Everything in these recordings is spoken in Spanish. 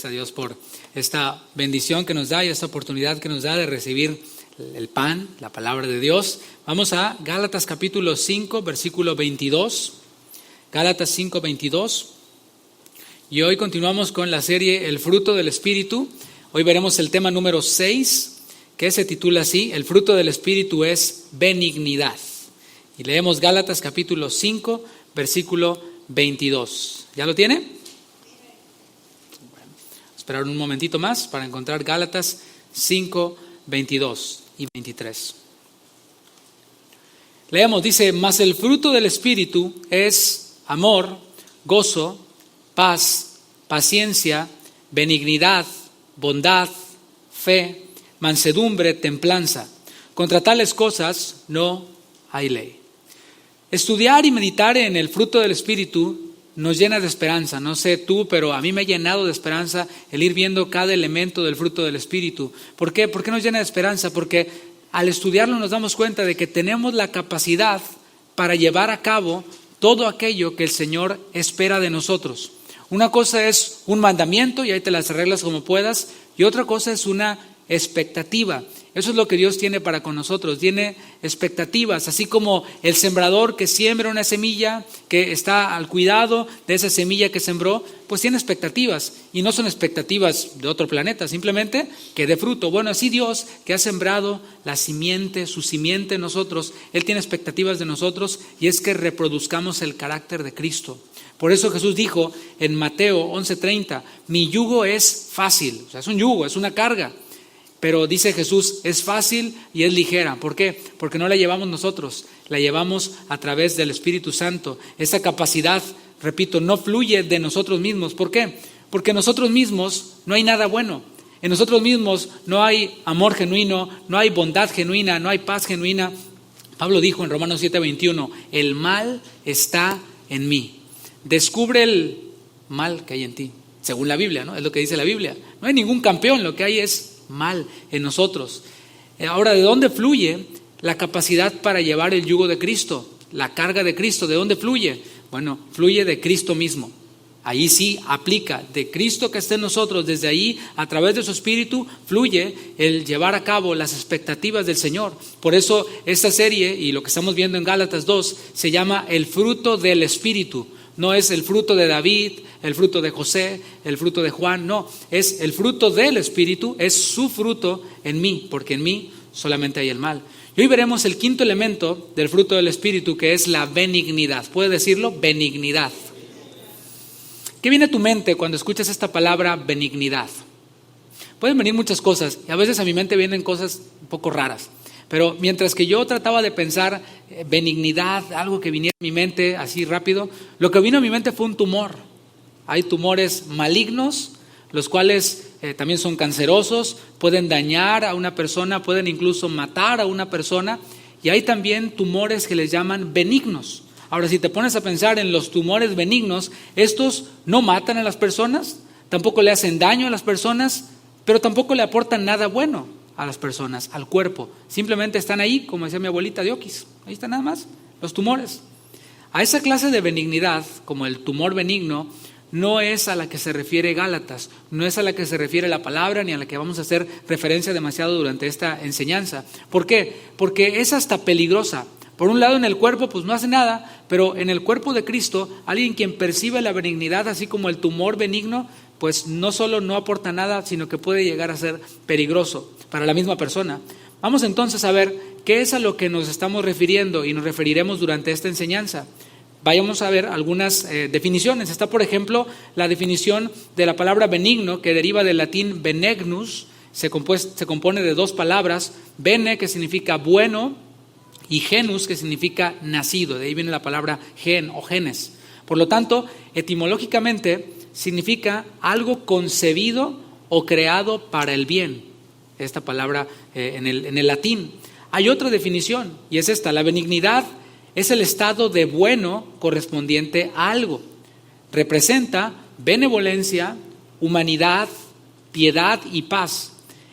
Gracias a Dios por esta bendición que nos da y esta oportunidad que nos da de recibir el pan, la palabra de Dios. Vamos a Gálatas capítulo 5, versículo 22. Gálatas 5, 22. Y hoy continuamos con la serie El fruto del Espíritu. Hoy veremos el tema número 6, que se titula así: El fruto del Espíritu es benignidad. Y leemos Gálatas capítulo 5, versículo 22. ¿Ya lo tiene? Bueno, esperar un momentito más para encontrar Gálatas 5, 22 y 23. Leemos, dice: mas el fruto del Espíritu es amor, gozo, paz, paciencia, benignidad, bondad, fe, mansedumbre, templanza. Contra tales cosas no hay ley. Estudiar y meditar en el fruto del Espíritu nos llena de esperanza. No sé tú, pero a mí me ha llenado de esperanza el ir viendo cada elemento del fruto del Espíritu. ¿Por qué? ¿Por qué nos llena de esperanza? Porque al estudiarlo nos damos cuenta de que tenemos la capacidad para llevar a cabo todo aquello que el Señor espera de nosotros. Una cosa es un mandamiento y ahí te las arreglas como puedas, y otra cosa es una expectativa. Eso es lo que Dios tiene para con nosotros, tiene expectativas, así como el sembrador que siembra una semilla, que está al cuidado de esa semilla que sembró, pues tiene expectativas, y no son expectativas de otro planeta, simplemente que dé fruto. Bueno, así Dios, que ha sembrado la simiente, su simiente en nosotros, Él tiene expectativas de nosotros, y es que reproduzcamos el carácter de Cristo. Por eso Jesús dijo en Mateo 11:30, mi yugo es fácil, o sea, es un yugo, es una carga. Pero dice Jesús, es fácil y es ligera. ¿Por qué? Porque no la llevamos nosotros, la llevamos a través del Espíritu Santo. Esa capacidad, repito, no fluye de nosotros mismos. ¿Por qué? Porque en nosotros mismos no hay nada bueno. En nosotros mismos no hay amor genuino, no hay bondad genuina, no hay paz genuina. Pablo dijo en Romanos 7:21, el mal está en mí. Descubre el mal que hay en ti, según la Biblia, ¿no? Es lo que dice la Biblia. No hay ningún campeón, lo que hay es mal en nosotros. Ahora, ¿de dónde fluye la capacidad para llevar el yugo de Cristo? La carga de Cristo, ¿de dónde fluye? Bueno, fluye de Cristo mismo. Ahí sí aplica, de Cristo que está en nosotros, desde ahí, a través de su Espíritu, fluye el llevar a cabo las expectativas del Señor. Por eso esta serie y lo que estamos viendo en Gálatas 2 se llama el fruto del Espíritu. No es el fruto de David, el fruto de José, el fruto de Juan, no, es el fruto del Espíritu, es su fruto en mí, porque en mí solamente hay el mal. Y hoy veremos el quinto elemento del fruto del Espíritu, que es la benignidad. ¿Puede decirlo? Benignidad. ¿Qué viene a tu mente cuando escuchas esta palabra benignidad? Pueden venir muchas cosas, y a veces a mi mente vienen cosas un poco raras. Pero mientras que yo trataba de pensar benignidad, algo que viniera a mi mente así rápido, lo que vino a mi mente fue un tumor. Hay tumores malignos, los cuales también son cancerosos, pueden dañar a una persona, pueden incluso matar a una persona. Y hay también tumores que les llaman benignos. Ahora, si te pones a pensar en los tumores benignos, estos no matan a las personas, tampoco le hacen daño a las personas, pero tampoco le aportan nada bueno a las personas, al cuerpo. Simplemente están ahí, como decía mi abuelita de Oquis, ahí están nada más, los tumores. A esa clase de benignidad, como el tumor benigno, no es a la que se refiere Gálatas, no es a la que se refiere la palabra, ni a la que vamos a hacer referencia demasiado durante esta enseñanza. ¿Por qué? Porque es hasta peligrosa. Por un lado, en el cuerpo pues no hace nada, pero en el cuerpo de Cristo, alguien quien percibe la benignidad, así como el tumor benigno, pues no solo no aporta nada, sino que puede llegar a ser peligroso para la misma persona. Vamos entonces a ver qué es a lo que nos estamos refiriendo y nos referiremos durante esta enseñanza. Vayamos a ver algunas definiciones. Está, por ejemplo, la definición de la palabra benigno, que deriva del latín benignus, se compone de dos palabras, bene, que significa bueno, y genus, que significa nacido. De ahí viene la palabra gen o genes. Por lo tanto, etimológicamente significa algo concebido o creado para el bien. Esta palabra en el latín. Hay otra definición y es esta: la benignidad es el estado de bueno correspondiente a algo. Representa benevolencia, humanidad, piedad y paz.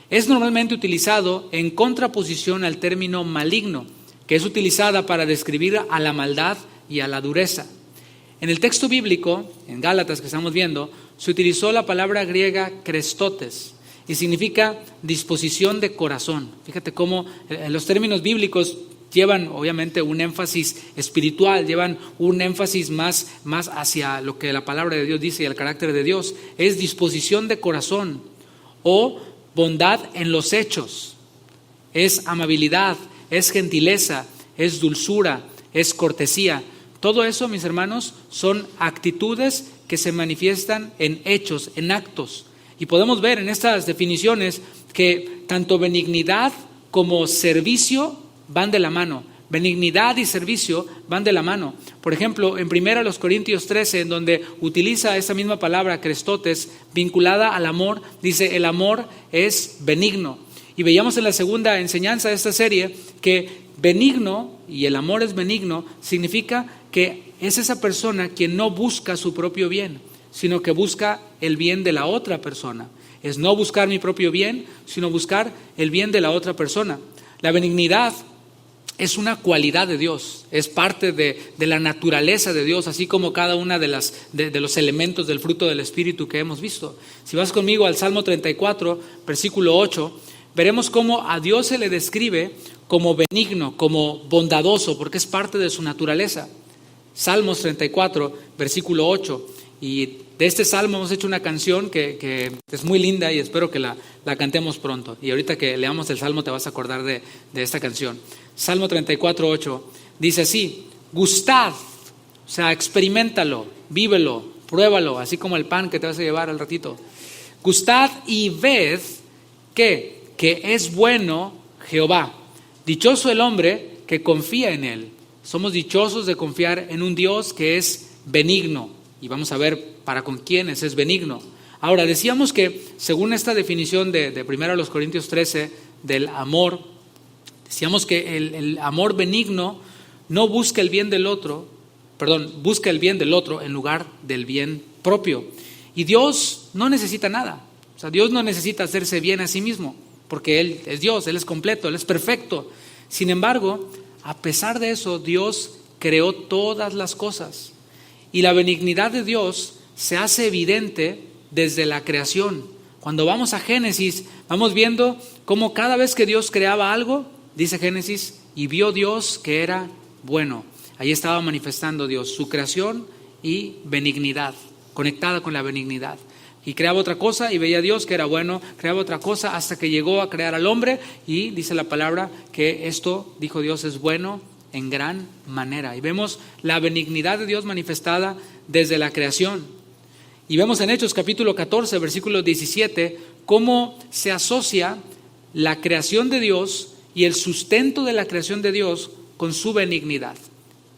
Es normalmente utilizado en contraposición al término maligno, que es utilizada para describir a la maldad y a la dureza. En el texto bíblico, en Gálatas que estamos viendo, se utilizó la palabra griega krestotes y significa disposición de corazón. Fíjate cómo los términos bíblicos llevan obviamente un énfasis espiritual, llevan un énfasis más hacia lo que la palabra de Dios dice y el carácter de Dios. Es disposición de corazón o bondad en los hechos. Es amabilidad, es gentileza, es dulzura, es cortesía. Todo eso, mis hermanos, son actitudes que se manifiestan en hechos, en actos. Y podemos ver en estas definiciones que tanto benignidad como servicio van de la mano. Benignidad y servicio van de la mano. Por ejemplo, en 1 Corintios 13, en donde utiliza esa misma palabra, krestotes, vinculada al amor, dice, el amor es benigno. Y veíamos en la segunda enseñanza de esta serie que benigno, y el amor es benigno, significa que es esa persona quien no busca su propio bien, sino que busca el bien de la otra persona. Es no buscar mi propio bien, sino buscar el bien de la otra persona. La benignidad es una cualidad de Dios, es parte de la naturaleza de Dios, así como cada una de los elementos del fruto del Espíritu que hemos visto. Si vas conmigo al Salmo 34, versículo 8, veremos cómo a Dios se le describe como benigno, como bondadoso, porque es parte de su naturaleza. Salmos 34, versículo 8. Y de este salmo hemos hecho una canción que es muy linda y espero que la cantemos pronto. Y ahorita que leamos el salmo te vas a acordar de esta canción. Salmo 34, 8 dice así: gustad, o sea, experiméntalo, vívelo, pruébalo, así como el pan que te vas a llevar al ratito. Gustad y ved que es bueno Jehová. Dichoso el hombre que confía en él. Somos dichosos de confiar en un Dios que es benigno. Y vamos a ver para con quiénes es benigno. Ahora, decíamos que según esta definición de 1 Corintios 13 del amor, decíamos que el amor benigno no busca el bien del otro, busca el bien del otro en lugar del bien propio. Y Dios no necesita nada. O sea, Dios no necesita hacerse bien a sí mismo, porque Él es Dios, Él es completo, Él es perfecto. Sin embargo, a pesar de eso, Dios creó todas las cosas. Y la benignidad de Dios se hace evidente desde la creación. Cuando vamos a Génesis, vamos viendo cómo cada vez que Dios creaba algo, dice Génesis, y vio Dios que era bueno. Ahí estaba manifestando Dios su creación y benignidad, conectada con la benignidad. Y creaba otra cosa y veía Dios que era bueno, creaba otra cosa hasta que llegó a crear al hombre y dice la palabra que esto, dijo Dios, es bueno en gran manera. Y vemos la benignidad de Dios manifestada desde la creación. Y vemos en Hechos capítulo 14, versículo 17, cómo se asocia la creación de Dios y el sustento de la creación de Dios con su benignidad.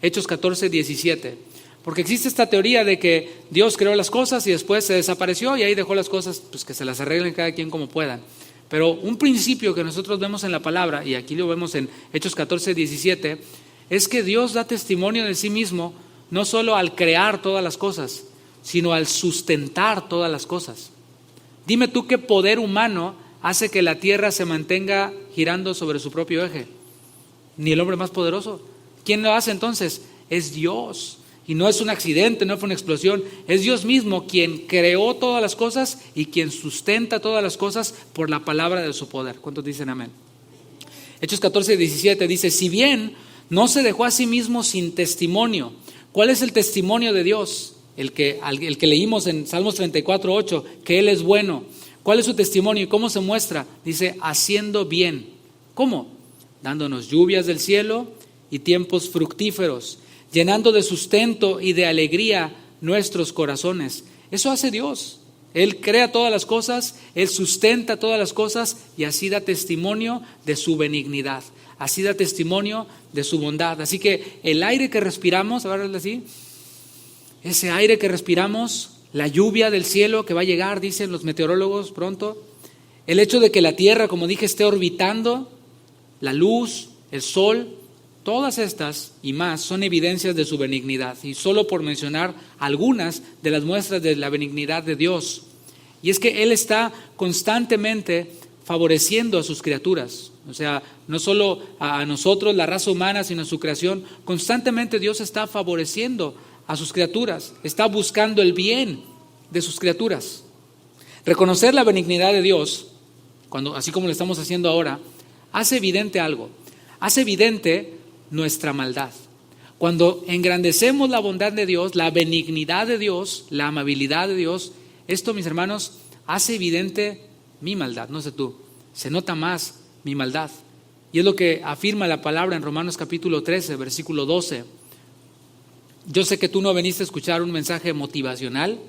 Hechos 14, 17. Porque existe esta teoría de que Dios creó las cosas y después se desapareció y ahí dejó las cosas, pues que se las arreglen cada quien como puedan. Pero un principio que nosotros vemos en la palabra, y aquí lo vemos en Hechos 14, 17, es que Dios da testimonio de sí mismo no solo al crear todas las cosas, sino al sustentar todas las cosas. Dime tú qué poder humano hace que la tierra se mantenga girando sobre su propio eje. Ni el hombre más poderoso. ¿Quién lo hace entonces? Es Dios. Y no es un accidente, no fue una explosión. Es Dios mismo quien creó todas las cosas y quien sustenta todas las cosas por la palabra de su poder. ¿Cuántos dicen amén? Hechos 14, 17 dice, si bien no se dejó a sí mismo sin testimonio. ¿Cuál es el testimonio de Dios? El que leímos en Salmos 34, 8, que Él es bueno. ¿Cuál es su testimonio y cómo se muestra? Dice, haciendo bien. ¿Cómo? Dándonos lluvias del cielo y tiempos fructíferos, llenando de sustento y de alegría nuestros corazones. Eso hace Dios. Él crea todas las cosas, Él sustenta todas las cosas y así da testimonio de su benignidad. Así da testimonio de su bondad. Así que el aire que respiramos, a ver así, ese aire que respiramos, la lluvia del cielo que va a llegar, dicen los meteorólogos pronto, el hecho de que la tierra, como dije, esté orbitando, la luz, el sol, todas estas y más son evidencias de su benignidad. Y solo por mencionar algunas de las muestras de la benignidad de Dios. Y es que Él está constantemente favoreciendo a sus criaturas. O sea, no solo a nosotros, la raza humana, sino a su creación. Constantemente Dios está favoreciendo a sus criaturas, está buscando el bien de sus criaturas. Reconocer la benignidad de Dios, así como lo estamos haciendo ahora, hace evidente algo, hace evidente nuestra maldad. Cuando engrandecemos la bondad de Dios, la benignidad de Dios, la amabilidad de Dios, esto, mis hermanos, hace evidente mi maldad, no sé tú, se nota más mi maldad. Y es lo que afirma la palabra en Romanos capítulo 13, versículo 12. Yo sé que tú no veniste a escuchar un mensaje motivacional.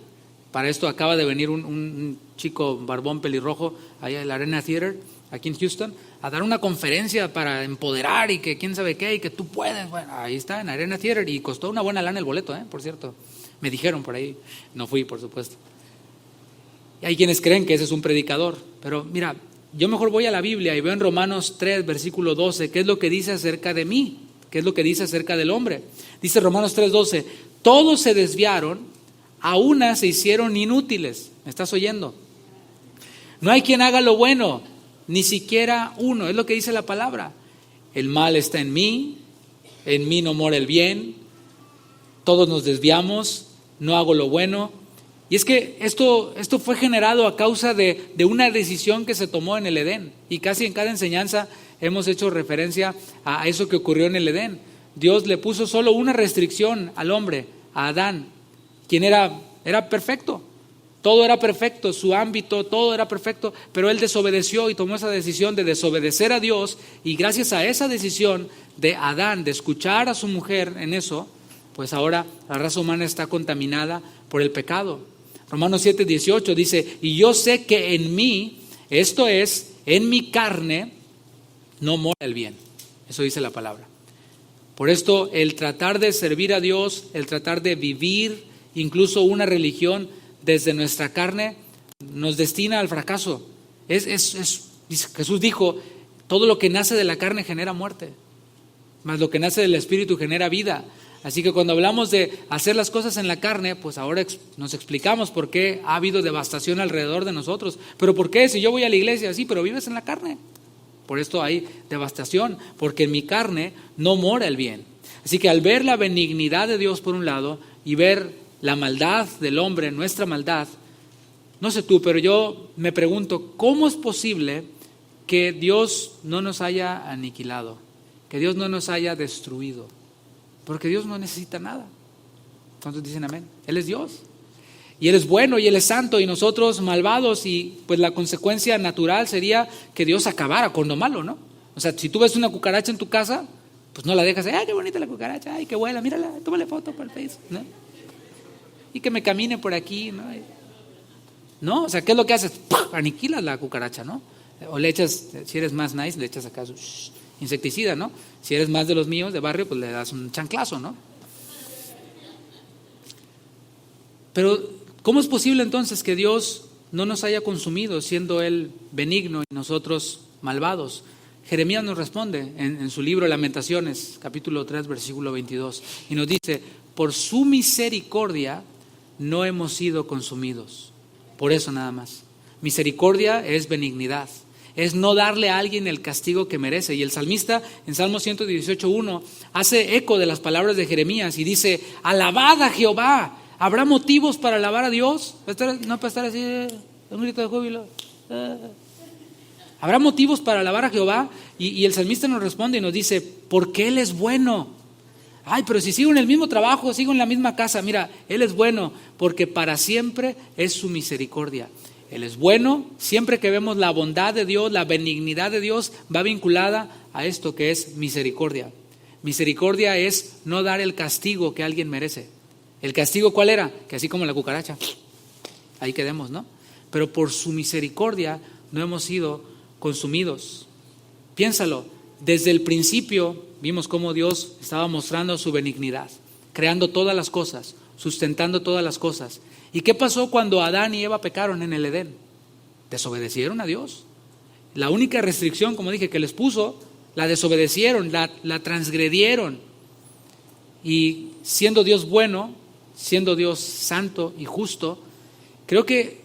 Para esto acaba de venir un chico barbón pelirrojo allá en la Arena Theater, aquí en Houston, a dar una conferencia para empoderar y que quién sabe qué y que tú puedes. Bueno, ahí está en Arena Theater y costó una buena lana el boleto, por cierto. Me dijeron por ahí, no fui, por supuesto. Y hay quienes creen que ese es un predicador, pero mira, yo mejor voy a la Biblia y veo en Romanos 3, versículo 12, qué es lo que dice acerca de mí, qué es lo que dice acerca del hombre. Dice Romanos 3, 12, todos se desviaron, a una se hicieron inútiles. ¿Me estás oyendo? No hay quien haga lo bueno, ni siquiera uno. Es lo que dice la palabra. El mal está en mí no mora el bien, todos nos desviamos, no hago lo bueno. Y es que esto fue generado a causa de una decisión que se tomó en el Edén. Y casi en cada enseñanza hemos hecho referencia a eso que ocurrió en el Edén. Dios le puso solo una restricción al hombre, a Adán, quien era perfecto. Todo era perfecto, su ámbito, todo era perfecto, pero él desobedeció y tomó esa decisión de desobedecer a Dios, y gracias a esa decisión de Adán, de escuchar a su mujer en eso, pues ahora la raza humana está contaminada por el pecado. Romanos 7, 18 dice, y yo sé que en mí, esto es, en mi carne, no mora el bien. Eso dice la palabra. Por esto, el tratar de servir a Dios, el tratar de vivir incluso una religión desde nuestra carne, nos destina al fracaso. Jesús dijo, todo lo que nace de la carne genera muerte, mas lo que nace del Espíritu genera vida. Así que cuando hablamos de hacer las cosas en la carne, pues ahora nos explicamos por qué ha habido devastación alrededor de nosotros. ¿Pero por qué? Si yo voy a la iglesia, sí, pero vives en la carne. Por esto hay devastación, porque en mi carne no mora el bien. Así que al ver la benignidad de Dios por un lado y ver la maldad del hombre, nuestra maldad, no sé tú, pero yo me pregunto, ¿cómo es posible que Dios no nos haya aniquilado? Que Dios no nos haya destruido. Porque Dios no necesita nada. ¿Cuántos dicen amén? Él es Dios. Y Él es bueno y Él es santo y nosotros malvados, y pues la consecuencia natural sería que Dios acabara con lo malo, ¿no? O sea, si tú ves una cucaracha en tu casa, pues no la dejas, ¡ay, qué bonita la cucaracha! ¡Ay, qué buena! Mírala, tómale foto para el Facebook, ¿no? Y que me camine por aquí, ¿no? No, o sea, ¿qué es lo que haces? ¡Puf! Aniquilas la cucaracha, ¿no? O le echas, si eres más nice, le echas acá insecticida, ¿no? Si eres más de los míos de barrio, pues le das un chanclazo, ¿no? Pero ¿cómo es posible entonces que Dios no nos haya consumido siendo Él benigno y nosotros malvados? Jeremías nos responde en su libro Lamentaciones, capítulo 3, versículo 22, y nos dice, por su misericordia no hemos sido consumidos. Por eso nada más. Misericordia es benignidad. Es no darle a alguien el castigo que merece. Y el salmista en Salmo 118:1 hace eco de las palabras de Jeremías y dice, alabad a Jehová. ¿Habrá motivos para alabar a Dios? No para estar así, un grito de júbilo. ¿Habrá motivos para alabar a Jehová? Y el salmista nos responde y nos dice, porque Él es bueno. Ay, pero si sigo en el mismo trabajo, sigo en la misma casa, mira, Él es bueno, porque para siempre es su misericordia. Él es bueno, siempre que vemos la bondad de Dios, la benignidad de Dios, va vinculada a esto que es misericordia. Misericordia es no dar el castigo que alguien merece. ¿El castigo cuál era? Que así como la cucaracha, ahí quedemos, ¿no? Pero por su misericordia no hemos sido consumidos. Piénsalo, desde el principio vimos cómo Dios estaba mostrando su benignidad, creando todas las cosas, sustentando todas las cosas. ¿Y qué pasó cuando Adán y Eva pecaron en el Edén? Desobedecieron a Dios. La única restricción, como dije, que les puso, la desobedecieron, la transgredieron. Y siendo Dios bueno, siendo Dios santo y justo, creo que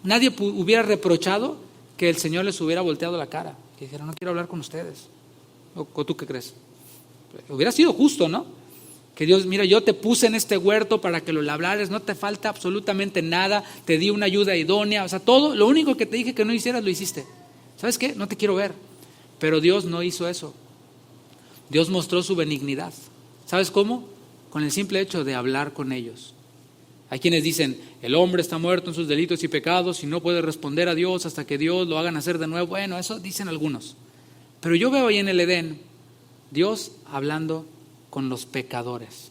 nadie hubiera reprochado que el Señor les hubiera volteado la cara, que dijera, no quiero hablar con ustedes. ¿O tú qué crees? Hubiera sido justo, ¿no? Que Dios, mira, yo te puse en este huerto para que lo labrares, no te falta absolutamente nada, te di una ayuda idónea, o sea, todo, lo único que te dije que no hicieras, lo hiciste. ¿Sabes qué? No te quiero ver. Pero Dios no hizo eso. Dios mostró su benignidad. ¿Sabes cómo? Con el simple hecho de hablar con ellos. Hay quienes dicen, el hombre está muerto en sus delitos y pecados y no puede responder a Dios hasta que Dios lo haga nacer de nuevo. Bueno, eso dicen algunos. Pero yo veo ahí en el Edén, Dios hablando con los pecadores.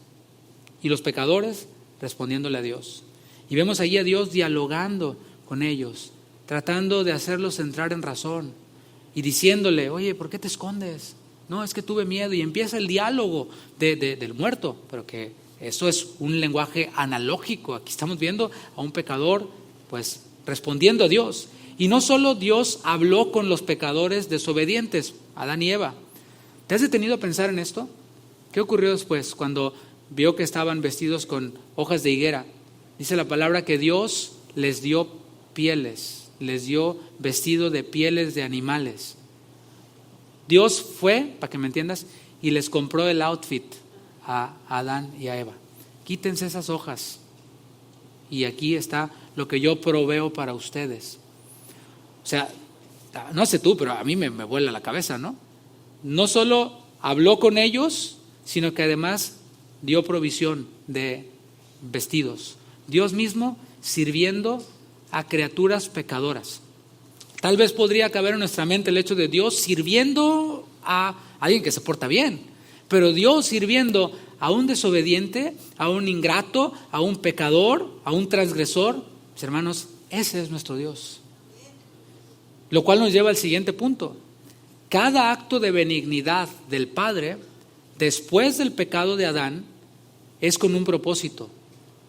Y los pecadores respondiéndole a Dios. Y vemos ahí a Dios dialogando con ellos, tratando de hacerlos entrar en razón. Y diciéndole, oye, ¿por qué te escondes? No, es que tuve miedo. Y empieza el diálogo del muerto, pero que eso es un lenguaje analógico. Aquí estamos viendo a un pecador pues respondiendo a Dios. Y no solo Dios habló con los pecadores desobedientes, Adán y Eva. ¿Te has detenido a pensar en esto? ¿Qué ocurrió después cuando vio que estaban vestidos con hojas de higuera? Dice la palabra que Dios les dio pieles, les dio vestido de pieles de animales. Dios fue, para que me entiendas, y les compró el outfit a Adán y a Eva. Quítense esas hojas y aquí está lo que yo proveo para ustedes. O sea, no sé tú, pero a mí me vuela la cabeza, ¿no? No solo habló con ellos, sino que además dio provisión de vestidos. Dios mismo sirviendo a criaturas pecadoras. Tal vez podría caber en nuestra mente el hecho de Dios sirviendo a alguien que se porta bien, pero Dios sirviendo a un desobediente, a un ingrato, a un pecador, a un transgresor. Mis hermanos, ese es nuestro Dios. Lo cual nos lleva al siguiente punto. Cada acto de benignidad del Padre, después del pecado de Adán, es con un propósito.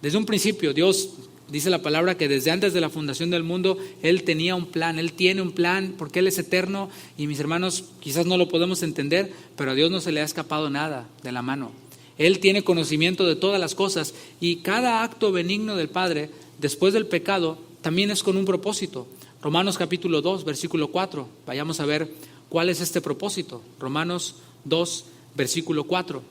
Desde un principio, Dios dice la palabra que desde antes de la fundación del mundo, Él tenía un plan, Él tiene un plan, porque Él es eterno. Y mis hermanos, quizás no lo podemos entender, pero a Dios no se le ha escapado nada de la mano. Él tiene conocimiento de todas las cosas y cada acto benigno del Padre, después del pecado, también es con un propósito. Romanos capítulo 2, versículo 4. Vayamos a ver cuál es este propósito. Romanos 2, versículo 4.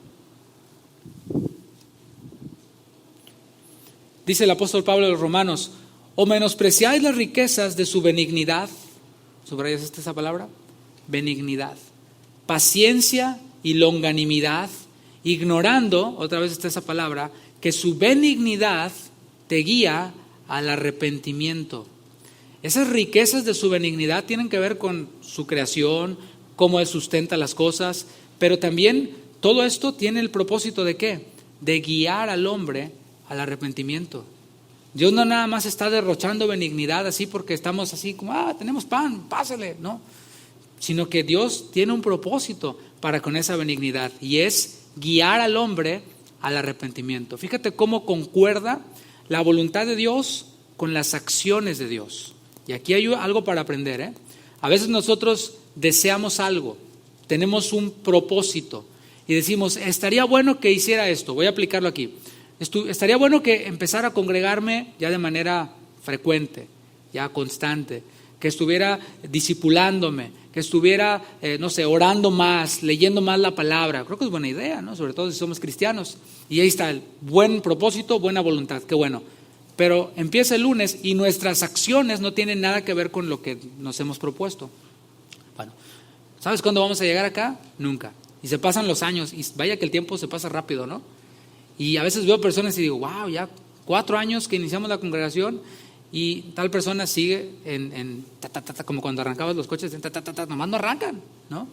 Dice el apóstol Pablo a los romanos, ¿o menospreciáis las riquezas de su benignidad? ¿Subrayas esa palabra? Benignidad. Paciencia y longanimidad, ignorando, otra vez está esa palabra, que su benignidad te guía al arrepentimiento. Esas riquezas de su benignidad tienen que ver con su creación, cómo Él sustenta las cosas, pero también todo esto tiene el propósito de ¿qué? De guiar al hombre al arrepentimiento. Dios no nada más está derrochando benignidad así porque estamos así como, tenemos pan, pásale, no. Sino que Dios tiene un propósito para con esa benignidad y es guiar al hombre al arrepentimiento. Fíjate cómo concuerda la voluntad de Dios con las acciones de Dios. Y aquí hay algo para aprender, A veces nosotros deseamos algo, tenemos un propósito y decimos, estaría bueno que hiciera esto, voy a aplicarlo aquí. Estaría bueno que empezara a congregarme ya de manera frecuente, ya constante, que estuviera discipulándome, que estuviera, orando más, leyendo más la palabra. Creo que es buena idea, ¿no? Sobre todo si somos cristianos. Y ahí está el buen propósito, buena voluntad, qué bueno. Pero empieza el lunes y nuestras acciones no tienen nada que ver con lo que nos hemos propuesto. Bueno, ¿sabes cuándo vamos a llegar acá? Nunca. Y se pasan los años y vaya que el tiempo se pasa rápido, ¿no? Y a veces veo personas y digo, wow, ya 4 años que iniciamos la congregación y tal persona sigue como cuando arrancabas los coches, nomás no arrancan, ¿no?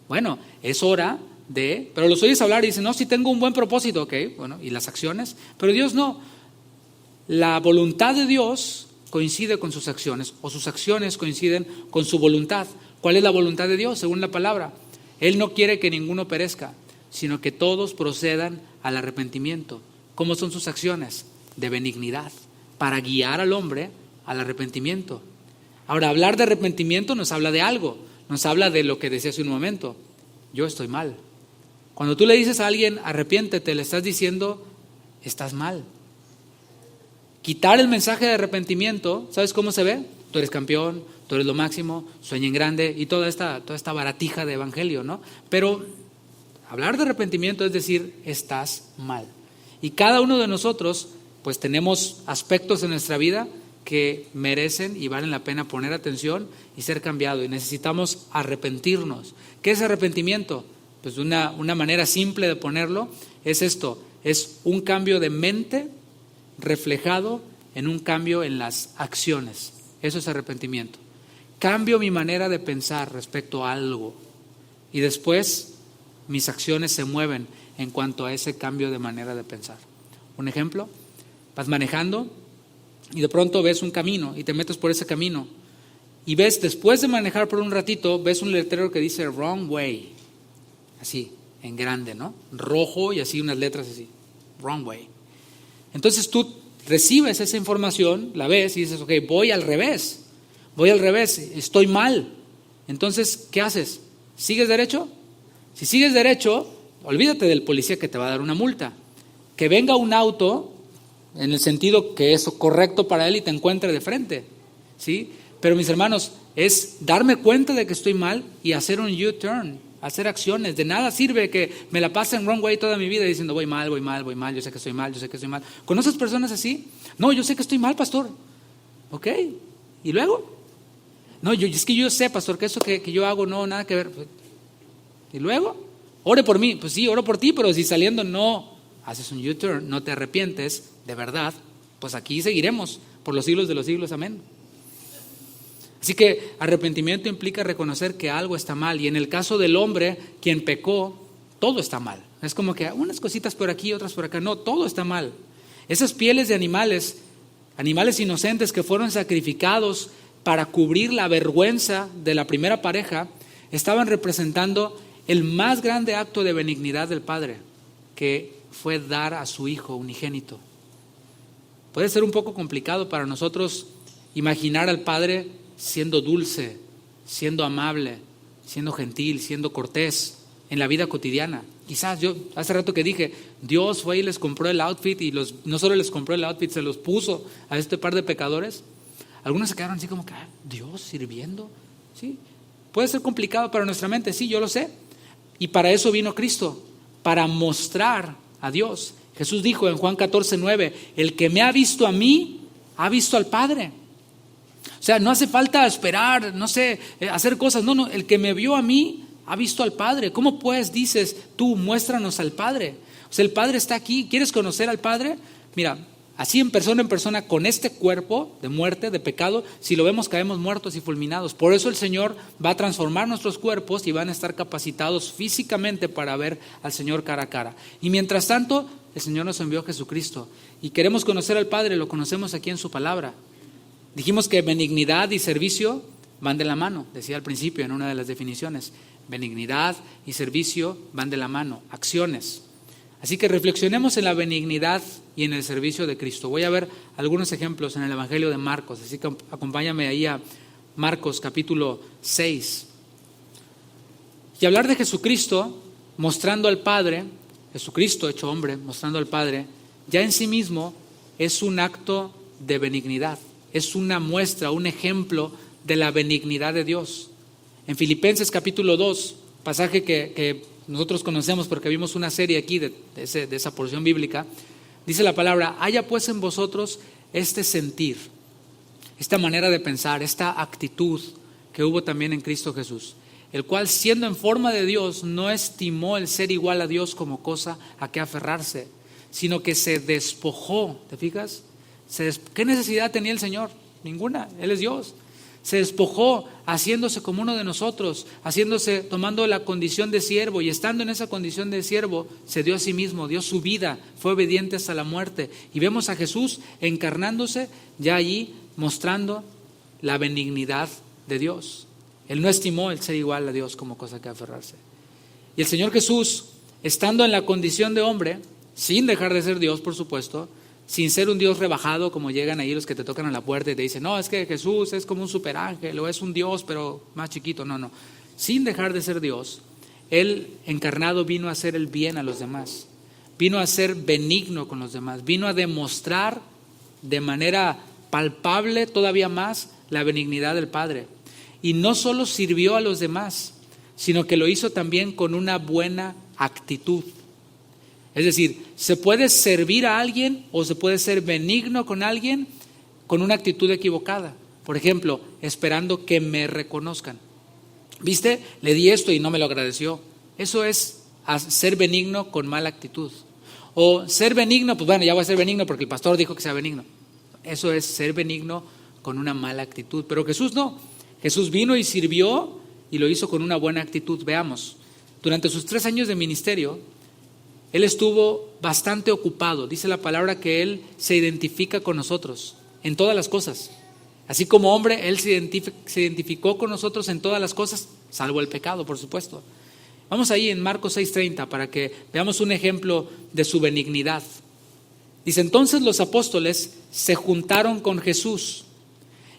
Bueno, es hora pero los oyes hablar y dicen, no, sí tengo un buen propósito, ok, bueno, y las acciones, pero Dios no. La voluntad de Dios coincide con sus acciones, o sus acciones coinciden con su voluntad. ¿Cuál es la voluntad de Dios según la palabra? Él no quiere que ninguno perezca, sino que todos procedan al arrepentimiento. ¿Cómo son sus acciones? De benignidad, para guiar al hombre al arrepentimiento. Ahora, hablar de arrepentimiento nos habla de algo, nos habla de lo que decía hace un momento. Yo estoy mal. Cuando tú le dices a alguien, arrepiéntete, le estás diciendo, estás mal. Quitar el mensaje de arrepentimiento, ¿sabes cómo se ve? Tú eres campeón, tú eres lo máximo, sueña en grande y toda esta baratija de evangelio, ¿no? Pero Hablar de arrepentimiento es decir, estás mal. Y cada uno de nosotros, pues tenemos aspectos en nuestra vida que merecen y valen la pena poner atención y ser cambiado. Y necesitamos arrepentirnos. ¿Qué es arrepentimiento? Pues una manera simple de ponerlo es esto. Es un cambio de mente reflejado en un cambio en las acciones. Eso es arrepentimiento. Cambio mi manera de pensar respecto a algo y después mis acciones se mueven en cuanto a ese cambio de manera de pensar. Un ejemplo, vas manejando y de pronto ves un camino y te metes por ese camino y ves, después de manejar por un ratito, ves un letrero que dice wrong way, así, en grande, ¿no? Rojo y así unas letras así, wrong way. Entonces tú recibes esa información, la ves y dices, ok, voy al revés, estoy mal. Entonces, ¿qué haces? ¿Sigues derecho? Si sigues derecho, olvídate del policía que te va a dar una multa. Que venga un auto, en el sentido que es correcto para él y te encuentre de frente, ¿sí? Pero mis hermanos, es darme cuenta de que estoy mal y hacer un U-turn, hacer acciones. De nada sirve que me la pase en wrong way toda mi vida diciendo voy mal, yo sé que estoy mal, ¿Conoces personas así? No, yo sé que estoy mal, pastor. Ok, ¿y luego? No, es que yo sé, pastor, que eso que yo hago no, nada que ver. ¿Y luego? Ore por mí. Pues sí, oro por ti, pero si saliendo no haces un U-turn, no te arrepientes, de verdad, pues aquí seguiremos por los siglos de los siglos, amén. Así que arrepentimiento implica reconocer que algo está mal, y en el caso del hombre, quien pecó, todo está mal. Es como que unas cositas por aquí, otras por acá, no, todo está mal. Esas pieles de animales inocentes que fueron sacrificados para cubrir la vergüenza de la primera pareja, estaban representando el más grande acto de benignidad del Padre, que fue dar a su Hijo unigénito. Puede ser un poco complicado para nosotros imaginar al Padre siendo dulce, siendo amable, siendo gentil, siendo cortés en la vida cotidiana. Quizás yo hace rato que dije, Dios fue y les compró el outfit y no solo les compró el outfit, se los puso a este par de pecadores. Algunos se quedaron así como que, Dios sirviendo, ¿sí? Puede ser complicado para nuestra mente, sí, yo lo sé. Y para eso vino Cristo, para mostrar a Dios. Jesús dijo en Juan 14:9, el que me ha visto a mí, ha visto al Padre. O sea, no hace falta esperar, no sé, hacer cosas. No, el que me vio a mí, ha visto al Padre. ¿Cómo pues dices tú, muéstranos al Padre? O sea, el Padre está aquí. ¿Quieres conocer al Padre? Mira, así en persona, con este cuerpo de muerte, de pecado, si lo vemos caemos muertos y fulminados. Por eso el Señor va a transformar nuestros cuerpos y van a estar capacitados físicamente para ver al Señor cara a cara. Y mientras tanto, el Señor nos envió a Jesucristo. Y queremos conocer al Padre, lo conocemos aquí en su palabra. Dijimos que benignidad y servicio van de la mano, decía al principio en una de las definiciones. Benignidad y servicio van de la mano, acciones. Así que reflexionemos en la benignidad y en el servicio de Cristo. Voy a ver algunos ejemplos en el Evangelio de Marcos, así que acompáñame ahí a Marcos capítulo 6. Y hablar de Jesucristo mostrando al Padre, Jesucristo hecho hombre, mostrando al Padre, ya en sí mismo es un acto de benignidad, es una muestra, un ejemplo de la benignidad de Dios. En Filipenses capítulo 2, pasaje que nosotros conocemos porque vimos una serie aquí de esa porción bíblica, dice la palabra, haya pues en vosotros este sentir, esta manera de pensar, esta actitud que hubo también en Cristo Jesús, el cual siendo en forma de Dios no estimó el ser igual a Dios como cosa a que aferrarse, sino que se despojó. ¿Te fijas? ¿Qué necesidad tenía el Señor? Ninguna, Él es Dios. Se despojó haciéndose como uno de nosotros, tomando la condición de siervo, y estando en esa condición de siervo se dio a sí mismo, dio su vida, fue obediente hasta la muerte. Y vemos a Jesús encarnándose ya allí, mostrando la benignidad de Dios. Él no estimó el ser igual a Dios como cosa que aferrarse. Y el Señor Jesús, estando en la condición de hombre, sin dejar de ser Dios, por supuesto, sin ser un Dios rebajado, como llegan ahí los que te tocan a la puerta y te dicen, no, es que Jesús es como un superángel o es un Dios, pero más chiquito. No. Sin dejar de ser Dios, Él encarnado vino a hacer el bien a los demás, vino a ser benigno con los demás, vino a demostrar de manera palpable todavía más la benignidad del Padre. Y no solo sirvió a los demás, sino que lo hizo también con una buena actitud. Es decir, se puede servir a alguien o se puede ser benigno con alguien con una actitud equivocada. Por ejemplo, esperando que me reconozcan. ¿Viste? Le di esto y no me lo agradeció. Eso es ser benigno con mala actitud. O ser benigno, pues bueno, ya voy a ser benigno porque el pastor dijo que sea benigno. Eso es ser benigno con una mala actitud. Pero Jesús no. Jesús vino y sirvió y lo hizo con una buena actitud. Veamos, durante sus 3 años de ministerio, Él estuvo bastante ocupado. Dice la palabra que Él se identifica con nosotros en todas las cosas. Así como hombre, Él se identificó con nosotros en todas las cosas, salvo el pecado, por supuesto. Vamos ahí en Marcos 6:30 para que veamos un ejemplo de su benignidad. Dice, entonces los apóstoles se juntaron con Jesús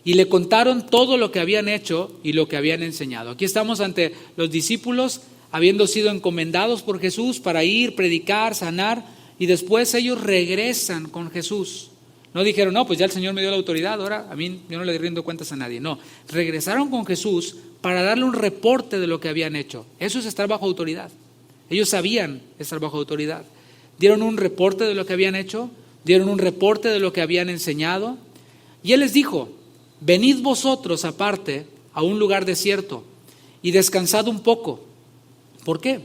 y le contaron todo lo que habían hecho y lo que habían enseñado. Aquí estamos ante los discípulos habiendo sido encomendados por Jesús para ir, predicar, sanar, y después ellos regresan con Jesús. No dijeron, no, pues ya el Señor me dio la autoridad, ahora a mí yo no le rindo cuentas a nadie. No, regresaron con Jesús para darle un reporte de lo que habían hecho. Eso es estar bajo autoridad. Ellos sabían estar bajo autoridad. Dieron un reporte de lo que habían hecho, dieron un reporte de lo que habían enseñado, y Él les dijo, venid vosotros aparte a un lugar desierto y descansad un poco. ¿Por qué?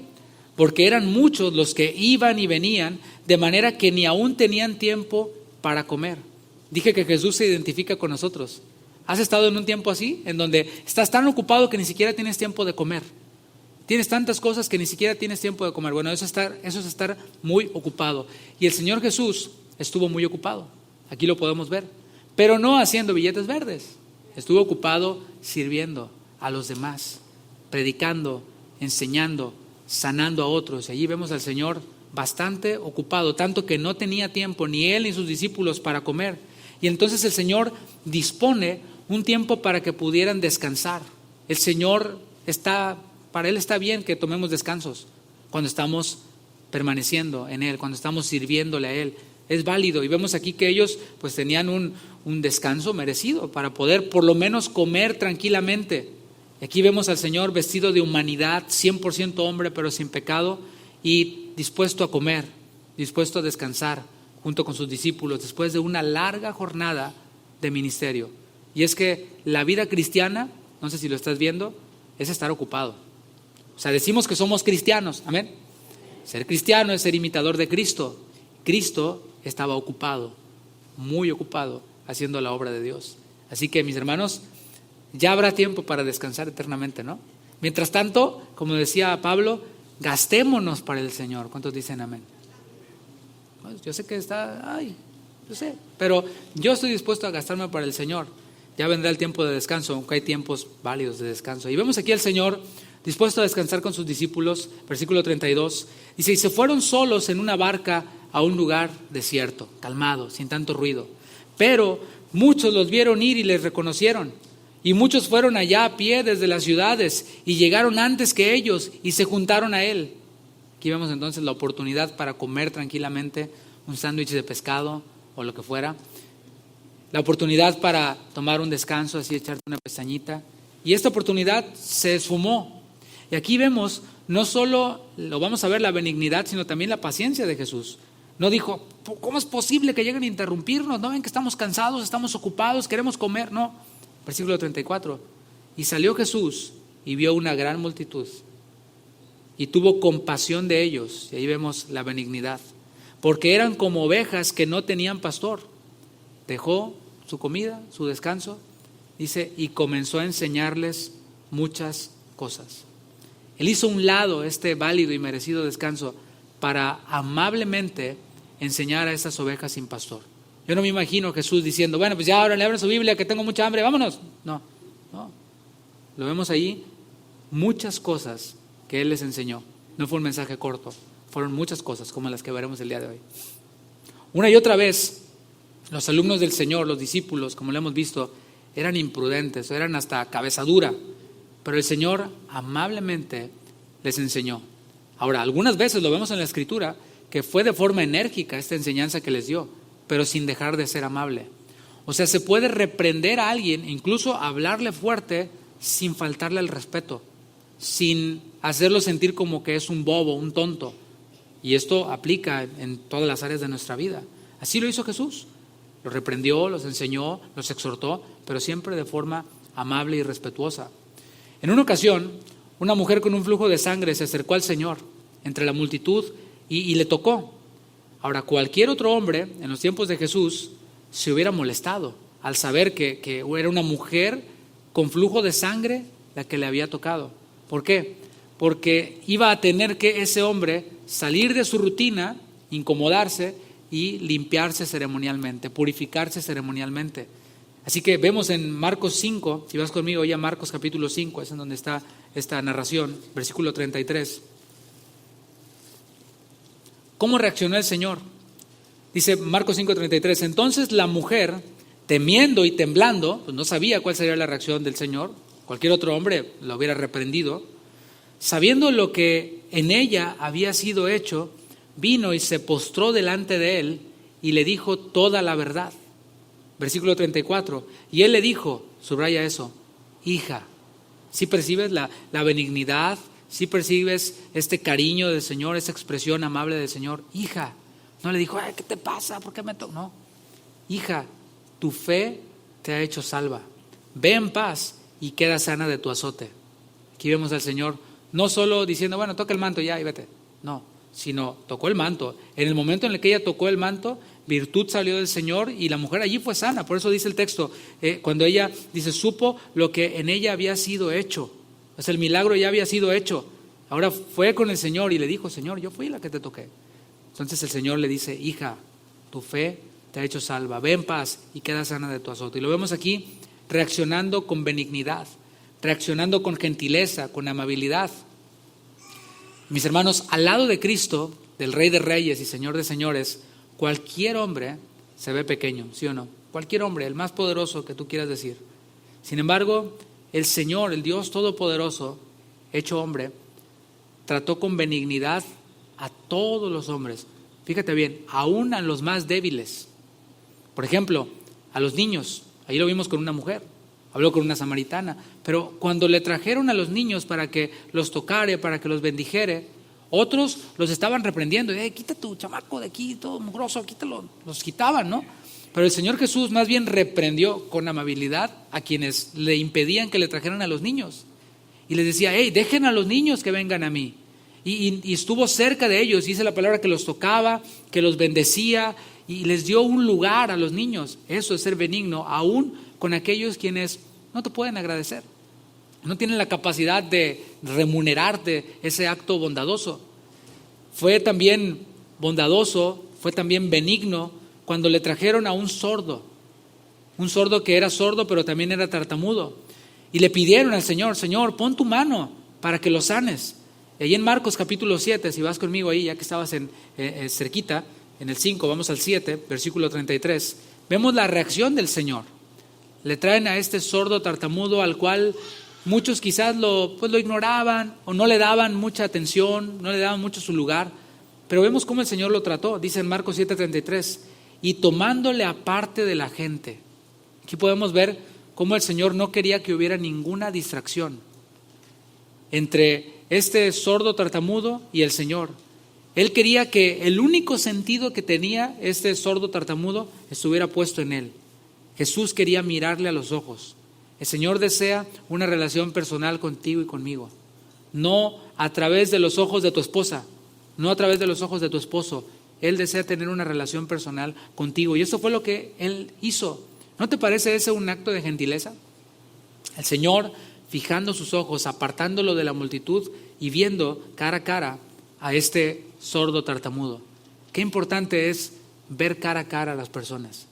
Porque eran muchos los que iban y venían, de manera que ni aún tenían tiempo para comer. Dije que Jesús se identifica con nosotros. ¿Has estado en un tiempo así? En donde estás tan ocupado que ni siquiera tienes tiempo de comer. Tienes tantas cosas que ni siquiera tienes tiempo de comer. Bueno, eso es estar muy ocupado. Y el Señor Jesús estuvo muy ocupado. Aquí lo podemos ver. Pero no haciendo billetes verdes. Estuvo ocupado sirviendo a los demás, predicando, enseñando, sanando a otros. Y allí vemos al Señor bastante ocupado, tanto que no tenía tiempo ni Él ni sus discípulos para comer. Y entonces el Señor dispone un tiempo para que pudieran descansar. El Señor para Él está bien que tomemos descansos cuando estamos permaneciendo en Él, cuando estamos sirviéndole a Él. Es válido, y vemos aquí que ellos pues tenían un descanso merecido para poder por lo menos comer tranquilamente. Aquí vemos al Señor vestido de humanidad, 100% hombre pero sin pecado, y dispuesto a comer, dispuesto a descansar junto con sus discípulos después de una larga jornada de ministerio. Y es que la vida cristiana, no sé si lo estás viendo, es estar ocupado. O sea, decimos que somos cristianos, amén. Ser cristiano es ser imitador de Cristo. Cristo estaba ocupado, muy ocupado, haciendo la obra de Dios. Así que, mis hermanos, ya habrá tiempo para descansar eternamente, ¿no? Mientras tanto, como decía Pablo, gastémonos para el Señor. ¿Cuántos dicen amén? Pues yo sé que yo sé, pero yo estoy dispuesto a gastarme para el Señor. Ya vendrá el tiempo de descanso, aunque hay tiempos válidos de descanso. Y vemos aquí al Señor dispuesto a descansar con sus discípulos, versículo 32. Dice, y se fueron solos en una barca a un lugar desierto, calmado, sin tanto ruido. Pero muchos los vieron ir y les reconocieron. Y muchos fueron allá a pie desde las ciudades y llegaron antes que ellos y se juntaron a Él. Aquí vemos entonces la oportunidad para comer tranquilamente un sándwich de pescado o lo que fuera. La oportunidad para tomar un descanso, así echarte una pestañita. Y esta oportunidad se esfumó. Y aquí vemos, no solo lo vamos a ver la benignidad, sino también la paciencia de Jesús. No dijo, ¿cómo es posible que lleguen a interrumpirnos? ¿No ven que estamos cansados, estamos ocupados, queremos comer? No. Versículo 34. Y salió Jesús y vio una gran multitud y tuvo compasión de ellos. Y ahí vemos la benignidad. Porque eran como ovejas que no tenían pastor. Dejó su comida, su descanso, dice, y comenzó a enseñarles muchas cosas. Él hizo a un lado este válido y merecido descanso para amablemente enseñar a estas ovejas sin pastor. Yo no me imagino a Jesús diciendo, bueno, pues ya ahora le abren su Biblia, que tengo mucha hambre, vámonos. No. Lo vemos ahí, muchas cosas que Él les enseñó. No fue un mensaje corto, fueron muchas cosas como las que veremos el día de hoy. Una y otra vez, los alumnos del Señor, los discípulos, como lo hemos visto, eran imprudentes, eran hasta cabeza dura, pero el Señor amablemente les enseñó. Ahora, algunas veces lo vemos en la Escritura, que fue de forma enérgica esta enseñanza que les dio, pero sin dejar de ser amable. O sea, se puede reprender a alguien, incluso hablarle fuerte, sin faltarle al respeto. sin hacerlo sentir como que es un bobo, un tonto. Y esto aplica en todas las áreas de nuestra vida. Así lo hizo Jesús. Los reprendió, los enseñó, los exhortó, pero siempre de forma amable y respetuosa. En una ocasión, una mujer con un flujo de sangre se acercó al Señor entre la multitud y le tocó. Ahora, cualquier otro hombre en los tiempos de Jesús se hubiera molestado al saber que era una mujer con flujo de sangre la que le había tocado. ¿Por qué? Porque iba a tener que ese hombre salir de su rutina, incomodarse y limpiarse ceremonialmente, purificarse ceremonialmente. Así que vemos en Marcos 5, si vas conmigo ya a Marcos capítulo 5, es en donde está esta narración, versículo 33. ¿Cómo reaccionó el Señor? Dice Marcos 5:33, entonces la mujer, temiendo y temblando, pues no sabía cuál sería la reacción del Señor, cualquier otro hombre lo hubiera reprendido, sabiendo lo que en ella había sido hecho, vino y se postró delante de él y le dijo toda la verdad. Versículo 34, y él le dijo, subraya eso, hija, ¿sí percibes la benignidad? ¿Sí percibes este cariño del Señor, esa expresión amable del Señor? Hija, no le dijo, ay, ¿qué te pasa? ¿Por qué me toco? No, hija, tu fe te ha hecho salva, ve en paz y queda sana de tu azote. Aquí vemos al Señor no solo diciendo, bueno, toca el manto ya y vete, no, sino tocó el manto. En el momento en el que ella tocó el manto, virtud salió del Señor y la mujer allí fue sana. Por eso dice el texto, cuando ella dice, supo lo que en ella había sido hecho. O sea, el milagro ya había sido hecho. Ahora fue con el Señor y le dijo, Señor, yo fui la que te toqué. Entonces el Señor le dice, hija, tu fe te ha hecho salva, ve en paz y queda sana de tu azote. Y lo vemos aquí reaccionando con benignidad, reaccionando con gentileza, con amabilidad. Mis hermanos, al lado de Cristo, del Rey de Reyes y Señor de Señores, cualquier hombre se ve pequeño, ¿sí o no? Cualquier hombre, el más poderoso que tú quieras decir. Sin embargo, el Señor, el Dios Todopoderoso, hecho hombre, trató con benignidad a todos los hombres. Fíjate bien, aún a los más débiles. Por ejemplo, a los niños. Ahí lo vimos con una mujer. Habló con una samaritana. Pero cuando le trajeron a los niños para que los tocara, para que los bendijere, otros los estaban reprendiendo. Quita tu chamaco de aquí, todo mugroso, quítalo. Los quitaban, ¿no? Pero el Señor Jesús más bien reprendió con amabilidad a quienes le impedían que le trajeran a los niños. Y les decía, dejen a los niños que vengan a mí. Y estuvo cerca de ellos, dice la palabra que los tocaba, que los bendecía y les dio un lugar a los niños. Eso es ser benigno, aún con aquellos quienes no te pueden agradecer. No tienen la capacidad de remunerarte ese acto bondadoso. Fue también bondadoso, fue también benigno cuando le trajeron a un sordo que era sordo pero también era tartamudo. Y le pidieron al Señor, Señor, pon tu mano para que lo sanes. Y ahí en Marcos capítulo 7, si vas conmigo ahí, ya que estabas cerquita, en el 5, vamos al 7, versículo 33, vemos la reacción del Señor. Le traen a este sordo tartamudo al cual muchos quizás lo ignoraban o no le daban mucha atención, no le daban mucho su lugar, pero vemos cómo el Señor lo trató. Dice en Marcos 7:33, y tomándole aparte de la gente. Aquí podemos ver cómo el Señor no quería que hubiera ninguna distracción entre este sordo tartamudo y el Señor. Él quería que el único sentido que tenía este sordo tartamudo estuviera puesto en él. Jesús quería mirarle a los ojos. El Señor desea una relación personal contigo y conmigo. No a través de los ojos de tu esposa, no a través de los ojos de tu esposo. Él desea tener una relación personal contigo. Y eso fue lo que Él hizo. ¿No te parece ese un acto de gentileza? El Señor, fijando sus ojos, apartándolo de la multitud y viendo cara a cara a este sordo tartamudo. Qué importante es ver cara a cara a las personas.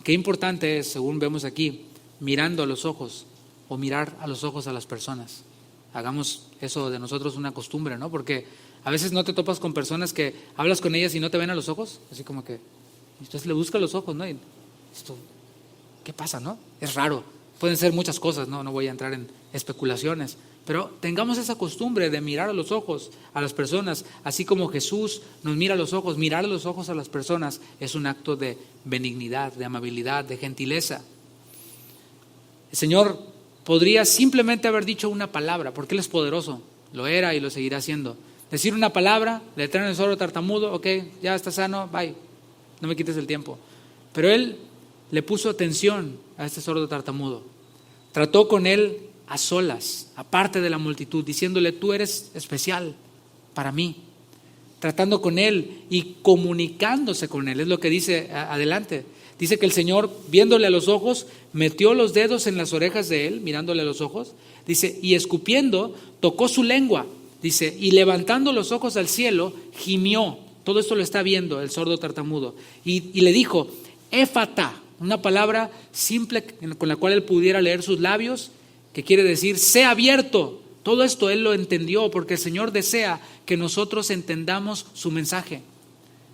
Qué importante es, según vemos aquí, mirando a los ojos o mirar a los ojos a las personas. Hagamos eso de nosotros una costumbre, ¿no? Porque a veces no te topas con personas que hablas con ellas y no te ven a los ojos, así como que, entonces le buscas los ojos, ¿no? Y esto, ¿qué pasa, no? Es raro. Pueden ser muchas cosas, no voy a entrar en especulaciones, pero tengamos esa costumbre de mirar a los ojos a las personas, así como Jesús nos mira a los ojos. Mirar a los ojos a las personas es un acto de benignidad, de amabilidad, de gentileza. El Señor podría simplemente haber dicho una palabra, porque Él es poderoso, lo era y lo seguirá haciendo. Decir una palabra, le traen el sordo tartamudo, ok, ya está sano, bye, no me quites el tiempo. Pero Él le puso atención a este sordo tartamudo. Trató con él a solas, aparte de la multitud, diciéndole: tú eres especial para mí. Tratando con él y comunicándose con él, es lo que dice adelante. Dice que el Señor, viéndole a los ojos, metió los dedos en las orejas de él, mirándole a los ojos. Dice, y escupiendo, tocó su lengua. Dice, y levantando los ojos al cielo, gimió. Todo esto lo está viendo el sordo tartamudo. Y le dijo: éfata, una palabra simple con la cual él pudiera leer sus labios, que quiere decir: sea abierto. Todo esto él lo entendió porque el Señor desea que nosotros entendamos su mensaje.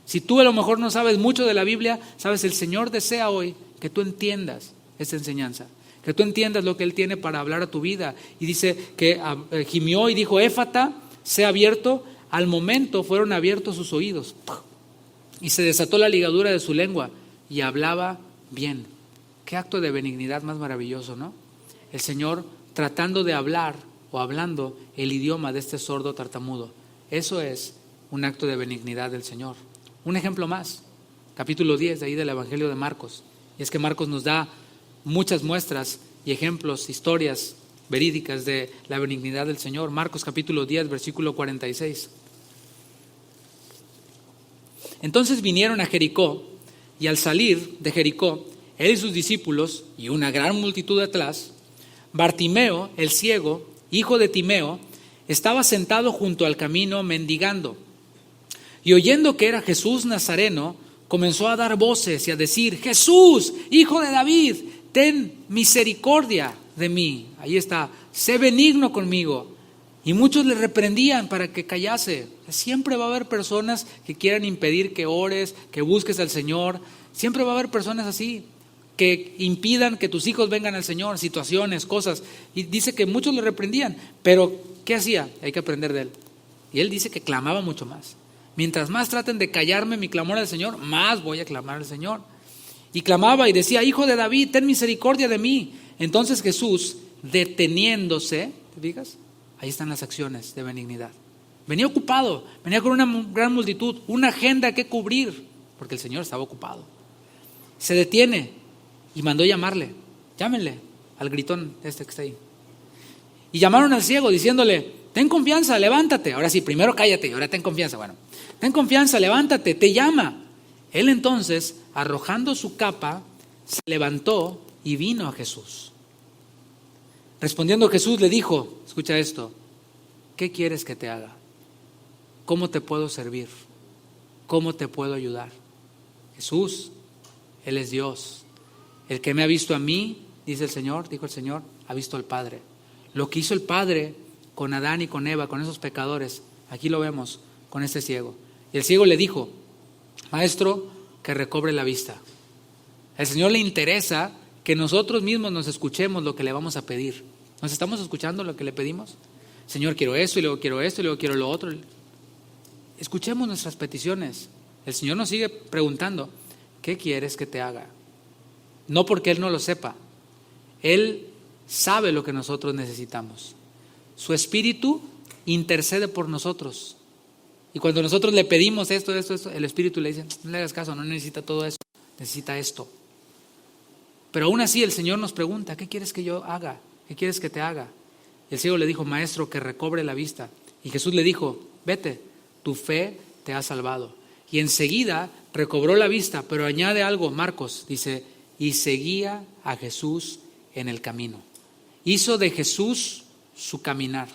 Si tú a lo mejor no sabes mucho de la Biblia, sabes, el Señor desea hoy que tú entiendas esta enseñanza, que tú entiendas lo que Él tiene para hablar a tu vida. Y dice que gimió y dijo: éfata, sea abierto. Al momento fueron abiertos sus oídos y se desató la ligadura de su lengua y hablaba bien. Qué acto de benignidad más maravilloso, ¿no? El Señor tratando de hablar o hablando el idioma de este sordo tartamudo. Eso es un acto de benignidad del Señor. Un ejemplo más, capítulo 10 de ahí del Evangelio de Marcos. Y es que Marcos nos da muchas muestras y ejemplos, historias verídicas de la benignidad del Señor. Marcos capítulo 10, versículo 46. Entonces vinieron a Jericó, y al salir de Jericó, él y sus discípulos y una gran multitud atrás, Bartimeo, el ciego, hijo de Timeo, estaba sentado junto al camino mendigando. Y oyendo que era Jesús Nazareno, comenzó a dar voces y a decir: Jesús, hijo de David, ten misericordia de mí. Ahí está, sé benigno conmigo. Y muchos le reprendían para que callase. Siempre va a haber personas que quieran impedir que ores, que busques al Señor. Siempre va a haber personas así, que impidan que tus hijos vengan al Señor, situaciones, cosas. Y dice que muchos le reprendían, pero ¿qué hacía? Hay que aprender de él. Y él dice que clamaba mucho más. Mientras más traten de callarme mi clamor al Señor, más voy a clamar al Señor. Y clamaba y decía: Hijo de David, ten misericordia de mí. Entonces Jesús, deteniéndose, ¿te fijas? Ahí están las acciones de benignidad. Venía ocupado, venía con una gran multitud, una agenda que cubrir, porque el Señor estaba ocupado. Se detiene y mandó llamarle. Llámenle al gritón este que está ahí. Y llamaron al ciego diciéndole: ten confianza, levántate. Ahora sí, primero cállate y ahora ten confianza. Bueno, ten confianza, levántate, te llama. Él entonces, arrojando su capa, se levantó y vino a Jesús. Respondiendo Jesús le dijo, escucha esto: ¿qué quieres que te haga? ¿Cómo te puedo servir? ¿Cómo te puedo ayudar? Jesús, Él es Dios. El que me ha visto a mí, dice el Señor, dijo el Señor, ha visto al Padre. Lo que hizo el Padre con Adán y con Eva, con esos pecadores, aquí lo vemos con este ciego. Y el ciego le dijo: Maestro, que recobre la vista. Al Señor le interesa que nosotros mismos nos escuchemos lo que le vamos a pedir. ¿Nos estamos escuchando lo que le pedimos? Señor, quiero esto, y luego quiero esto, y luego quiero lo otro. Escuchemos nuestras peticiones. El Señor nos sigue preguntando: ¿qué quieres que te haga? No porque Él no lo sepa. Él sabe lo que nosotros necesitamos. Su Espíritu intercede por nosotros. Y cuando nosotros le pedimos esto, el Espíritu le dice: no le hagas caso, no necesita todo eso, necesita esto. Pero aún así el Señor nos pregunta: ¿qué quieres que yo haga? ¿Qué quieres que te haga? Y el ciego le dijo: Maestro, que recobre la vista. Y Jesús le dijo: vete, tu fe te ha salvado. Y enseguida recobró la vista, pero añade algo, Marcos, dice: y seguía a Jesús en el camino. Hizo de Jesús su caminar,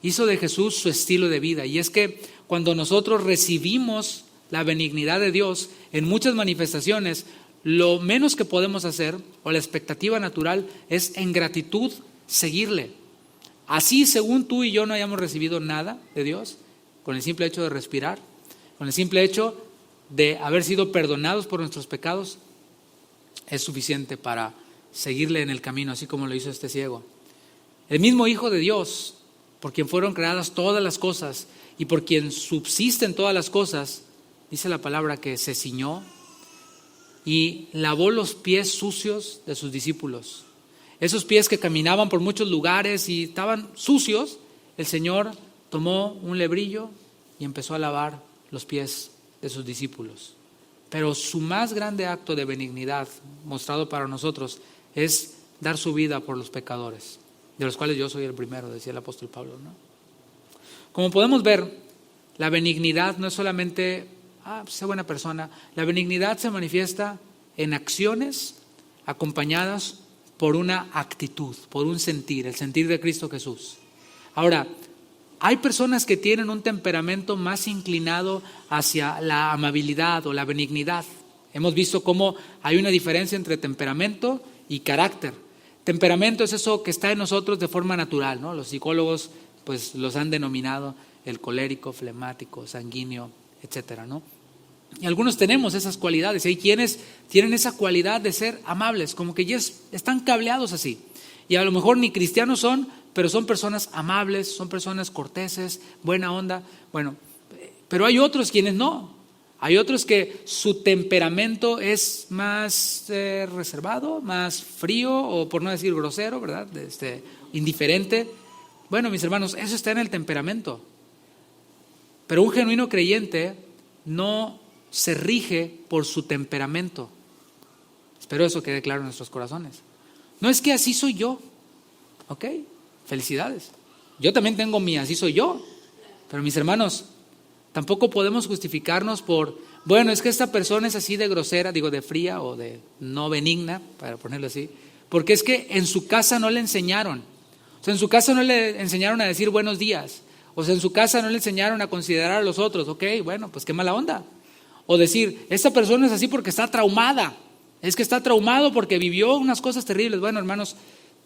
hizo de Jesús su estilo de vida. Y es que cuando nosotros recibimos la benignidad de Dios en muchas manifestaciones, lo menos que podemos hacer, o la expectativa natural, es en gratitud seguirle. Así, según tú y yo no hayamos recibido nada de Dios, con el simple hecho de respirar, con el simple hecho de haber sido perdonados por nuestros pecados, es suficiente para seguirle en el camino, así como lo hizo este ciego. El mismo Hijo de Dios, por quien fueron creadas todas las cosas y por quien subsisten todas las cosas, dice la palabra que se ciñó y lavó los pies sucios de sus discípulos. esos pies que caminaban por muchos lugares y estaban sucios, el Señor tomó un lebrillo y empezó a lavar los pies de sus discípulos. Pero su más grande acto de benignidad mostrado para nosotros es dar su vida por los pecadores, de los cuales yo soy el primero, decía el apóstol Pablo, ¿no? Como podemos ver, la benignidad no es solamente, sé buena persona. La benignidad se manifiesta en acciones acompañadas por una actitud, por un sentir, el sentir de Cristo Jesús. Ahora, hay personas que tienen un temperamento más inclinado hacia la amabilidad o la benignidad. Hemos visto cómo hay una diferencia entre temperamento y carácter. Temperamento es eso que está en nosotros de forma natural, ¿no? Los psicólogos pues los han denominado el colérico, flemático, sanguíneo, etcétera, ¿no? Y algunos tenemos esas cualidades. Hay quienes tienen esa cualidad de ser amables, como que ya están cableados así. Y a lo mejor ni cristianos son, pero son personas amables, son personas corteses, buena onda. Bueno, pero hay otros quienes no. Hay otros que su temperamento es más reservado, más frío, o por no decir grosero, ¿verdad? Indiferente. Bueno, mis hermanos, eso está en el temperamento. Pero un genuino creyente no se rige por su temperamento. Espero eso quede claro en nuestros corazones. No es que así soy yo, ¿ok? Felicidades. Yo también tengo mi así soy yo. Pero mis hermanos, tampoco podemos justificarnos por, bueno, es que esta persona es así de grosera, digo de fría o de no benigna, para ponerlo así, porque es que en su casa no le enseñaron. O sea, en su casa no le enseñaron a decir buenos días. O sea, en su casa no le enseñaron a considerar a los otros. Ok, bueno, pues qué mala onda. O decir, esta persona es así porque está traumada. Es que está traumado porque vivió unas cosas terribles. Bueno, hermanos,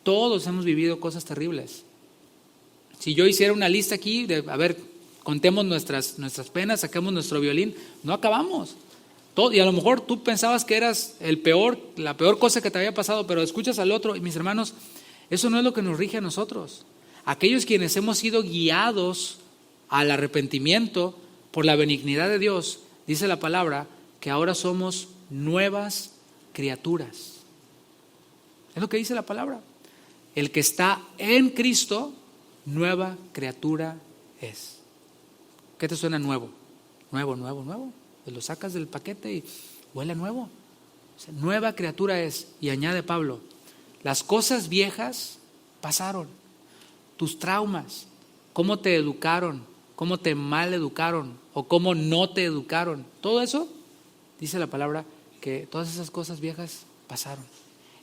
todos hemos vivido cosas terribles. Si yo hiciera una lista aquí de, a ver, contemos nuestras penas, saquemos nuestro violín, no acabamos. Todo, y a lo mejor tú pensabas que eras la peor cosa que te había pasado, pero escuchas al otro y mis hermanos, eso no es lo que nos rige a nosotros. Aquellos quienes hemos sido guiados al arrepentimiento por la benignidad de Dios, dice la palabra que ahora somos nuevas criaturas. Es lo que dice la palabra. El que está en Cristo, nueva criatura es. ¿Qué te suena nuevo? Nuevo. Pues lo sacas del paquete y huele nuevo. O sea, nueva criatura es. Y añade Pablo, las cosas viejas pasaron. Tus traumas, cómo te educaron, cómo te mal educaron o cómo no te educaron. Todo eso, dice la palabra, que todas esas cosas viejas pasaron.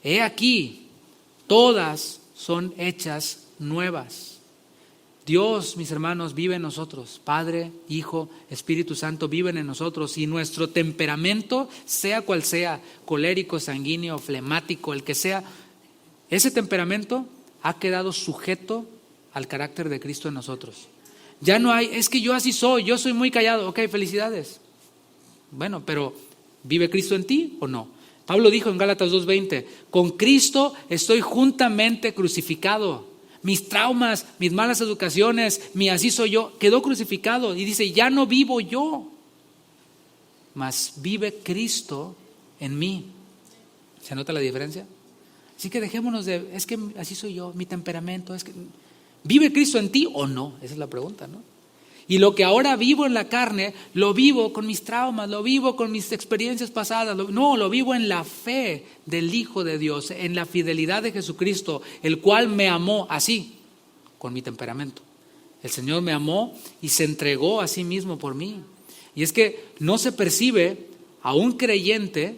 He aquí, todas son hechas nuevas. Dios, mis hermanos, vive en nosotros. Padre, Hijo, Espíritu Santo viven en nosotros y nuestro temperamento, sea cual sea, colérico, sanguíneo, flemático, el que sea, ese temperamento ha quedado sujeto al carácter de Cristo en nosotros. Ya no hay, es que yo así soy, yo soy muy callado. Ok, felicidades. Bueno, pero ¿vive Cristo en ti o no? Pablo dijo en Gálatas 2:20, con Cristo estoy juntamente crucificado. Mis traumas, mis malas educaciones, mi así soy yo, quedó crucificado. Y dice, ya no vivo yo, mas vive Cristo en mí. ¿Se nota la diferencia? Así que dejémonos de, es que así soy yo, mi temperamento, es que... ¿Vive Cristo en ti o no? Esa es la pregunta, ¿no? Y lo que ahora vivo en la carne, lo vivo con mis traumas, lo vivo con mis experiencias pasadas. Lo vivo en la fe del Hijo de Dios, en la fidelidad de Jesucristo, el cual me amó así, con mi temperamento. El Señor me amó y se entregó a sí mismo por mí. Y es que no se percibe a un creyente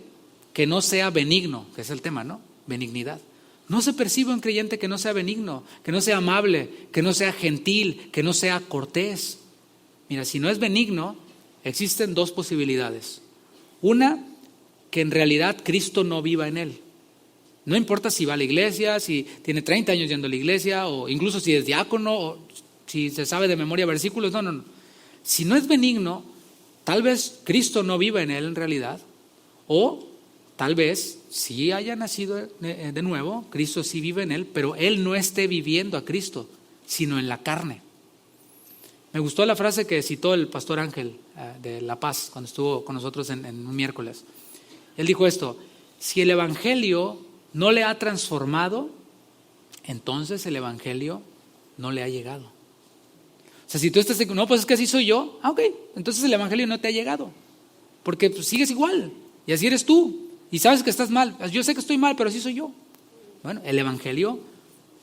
que no sea benigno, que es el tema, ¿no? Benignidad. No se percibe un creyente que no sea benigno, que no sea amable, que no sea gentil, que no sea cortés. Mira, si no es benigno, existen dos posibilidades. Una, que en realidad Cristo no viva en él. No importa si va a la iglesia, si tiene 30 años yendo a la iglesia, o incluso si es diácono, o si se sabe de memoria versículos. No. Si no es benigno, tal vez Cristo no viva en él en realidad, o tal vez sí haya nacido de nuevo, Cristo sí vive en él, pero él no esté viviendo a Cristo, sino en la carne. Me gustó la frase que citó el pastor Ángel de La Paz cuando estuvo con nosotros en un miércoles. Él dijo esto, si el evangelio no le ha transformado, entonces el evangelio no le ha llegado. O sea, si tú estás, no, pues es que así soy yo, ok, entonces el evangelio no te ha llegado, porque pues, sigues igual, y así eres tú, y sabes que estás mal. Yo sé que estoy mal, pero así soy yo. Bueno, el evangelio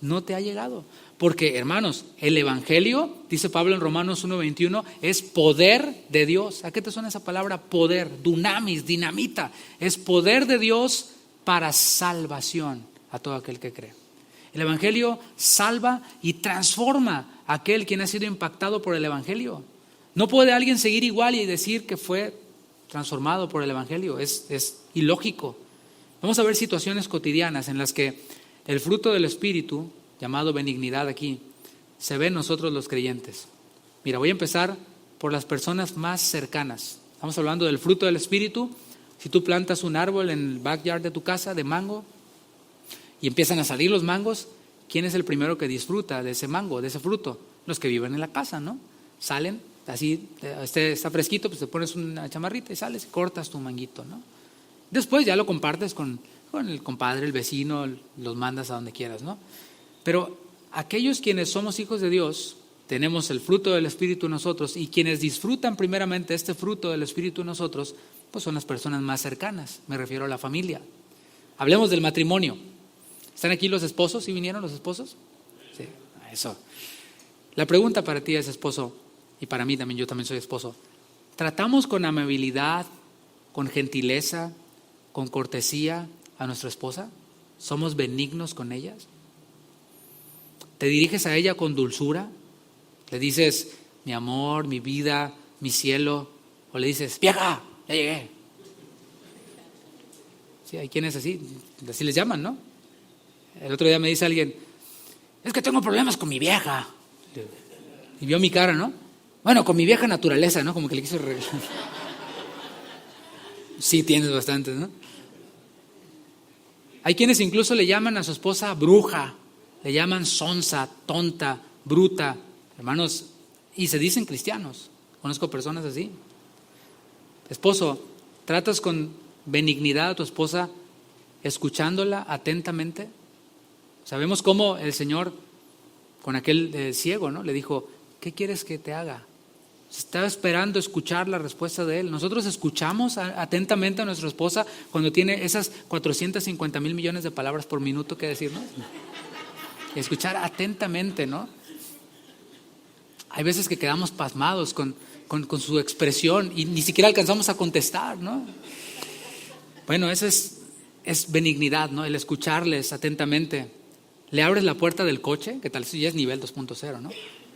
no te ha llegado, porque hermanos, el evangelio, dice Pablo en Romanos 1:21, es poder de Dios. ¿A qué te suena esa palabra? Poder, dunamis, dinamita, es poder de Dios para salvación a todo aquel que cree. El evangelio salva y transforma a aquel quien ha sido impactado por el evangelio. No puede alguien seguir igual y decir que fue transformado por el evangelio, es ilógico. Vamos a ver situaciones cotidianas en las que el fruto del Espíritu, llamado benignidad aquí, se ve en nosotros los creyentes. Mira, voy a empezar por las personas más cercanas. Estamos hablando del fruto del Espíritu. Si tú plantas un árbol en el backyard de tu casa de mango y empiezan a salir los mangos, ¿quién es el primero que disfruta de ese mango, de ese fruto? Los que viven en la casa, ¿no? Salen, así, está fresquito, pues te pones una chamarrita y sales y cortas tu manguito, ¿no? Después ya lo compartes con el compadre, el vecino, los mandas a donde quieras, ¿no? Pero aquellos quienes somos hijos de Dios, tenemos el fruto del Espíritu en nosotros, y quienes disfrutan primeramente este fruto del Espíritu en nosotros, pues son las personas más cercanas, me refiero a la familia. Hablemos del matrimonio. ¿Están aquí los esposos? ¿Sí vinieron los esposos? Sí, eso. La pregunta para ti es, esposo, y para mí también, yo también soy esposo, ¿tratamos con amabilidad, con gentileza, con cortesía a nuestra esposa? ¿Somos benignos con ellas? ¿Te diriges a ella con dulzura? ¿Le dices, mi amor, mi vida, mi cielo? ¿O le dices, vieja, ya llegué? Sí, hay quienes así les llaman, ¿no? El otro día me dice alguien, es que tengo problemas con mi vieja. Y vio mi cara, ¿no? Bueno, con mi vieja naturaleza, ¿no? Como que le quiso arreglar. Sí, tienes bastantes, ¿no? Hay quienes incluso le llaman a su esposa bruja, le llaman sonsa, tonta, bruta, hermanos, y se dicen cristianos. Conozco personas así. Esposo, ¿tratas con benignidad a tu esposa, escuchándola atentamente? Sabemos cómo el Señor, con aquel ciego, ¿no? Le dijo, ¿qué quieres que te haga? Estaba esperando escuchar la respuesta de él. Nosotros escuchamos atentamente a nuestra esposa cuando tiene esas 450,000 millones de palabras por minuto que decirnos. Escuchar atentamente, ¿no? Hay veces que quedamos pasmados con su expresión y ni siquiera alcanzamos a contestar, ¿no? Bueno, eso es benignidad, ¿no? El escucharles atentamente. Le abres la puerta del coche, que tal vez ya es nivel 2.0, ¿no?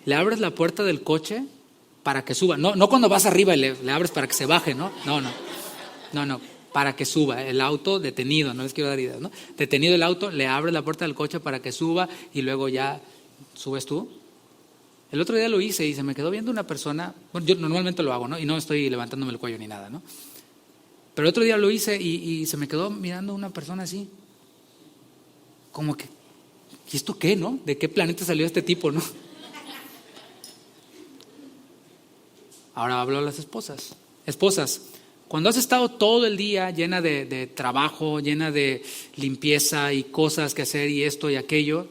Le abres la puerta del coche para que suba. No cuando vas arriba y le abres para que se baje, ¿no? No, para que suba. El auto detenido, no les quiero dar ideas, ¿no? Detenido el auto, le abres la puerta del coche para que suba y luego ya subes tú. El otro día lo hice y se me quedó viendo una persona. Bueno, yo normalmente lo hago, ¿no? Y no estoy levantándome el cuello ni nada, ¿no? Pero el otro día lo hice y se me quedó mirando una persona así. Como que, ¿y esto qué, no? ¿De qué planeta salió este tipo, no? Ahora hablo a las esposas. Esposas, cuando has estado todo el día llena de trabajo, llena de limpieza y cosas que hacer y esto y aquello,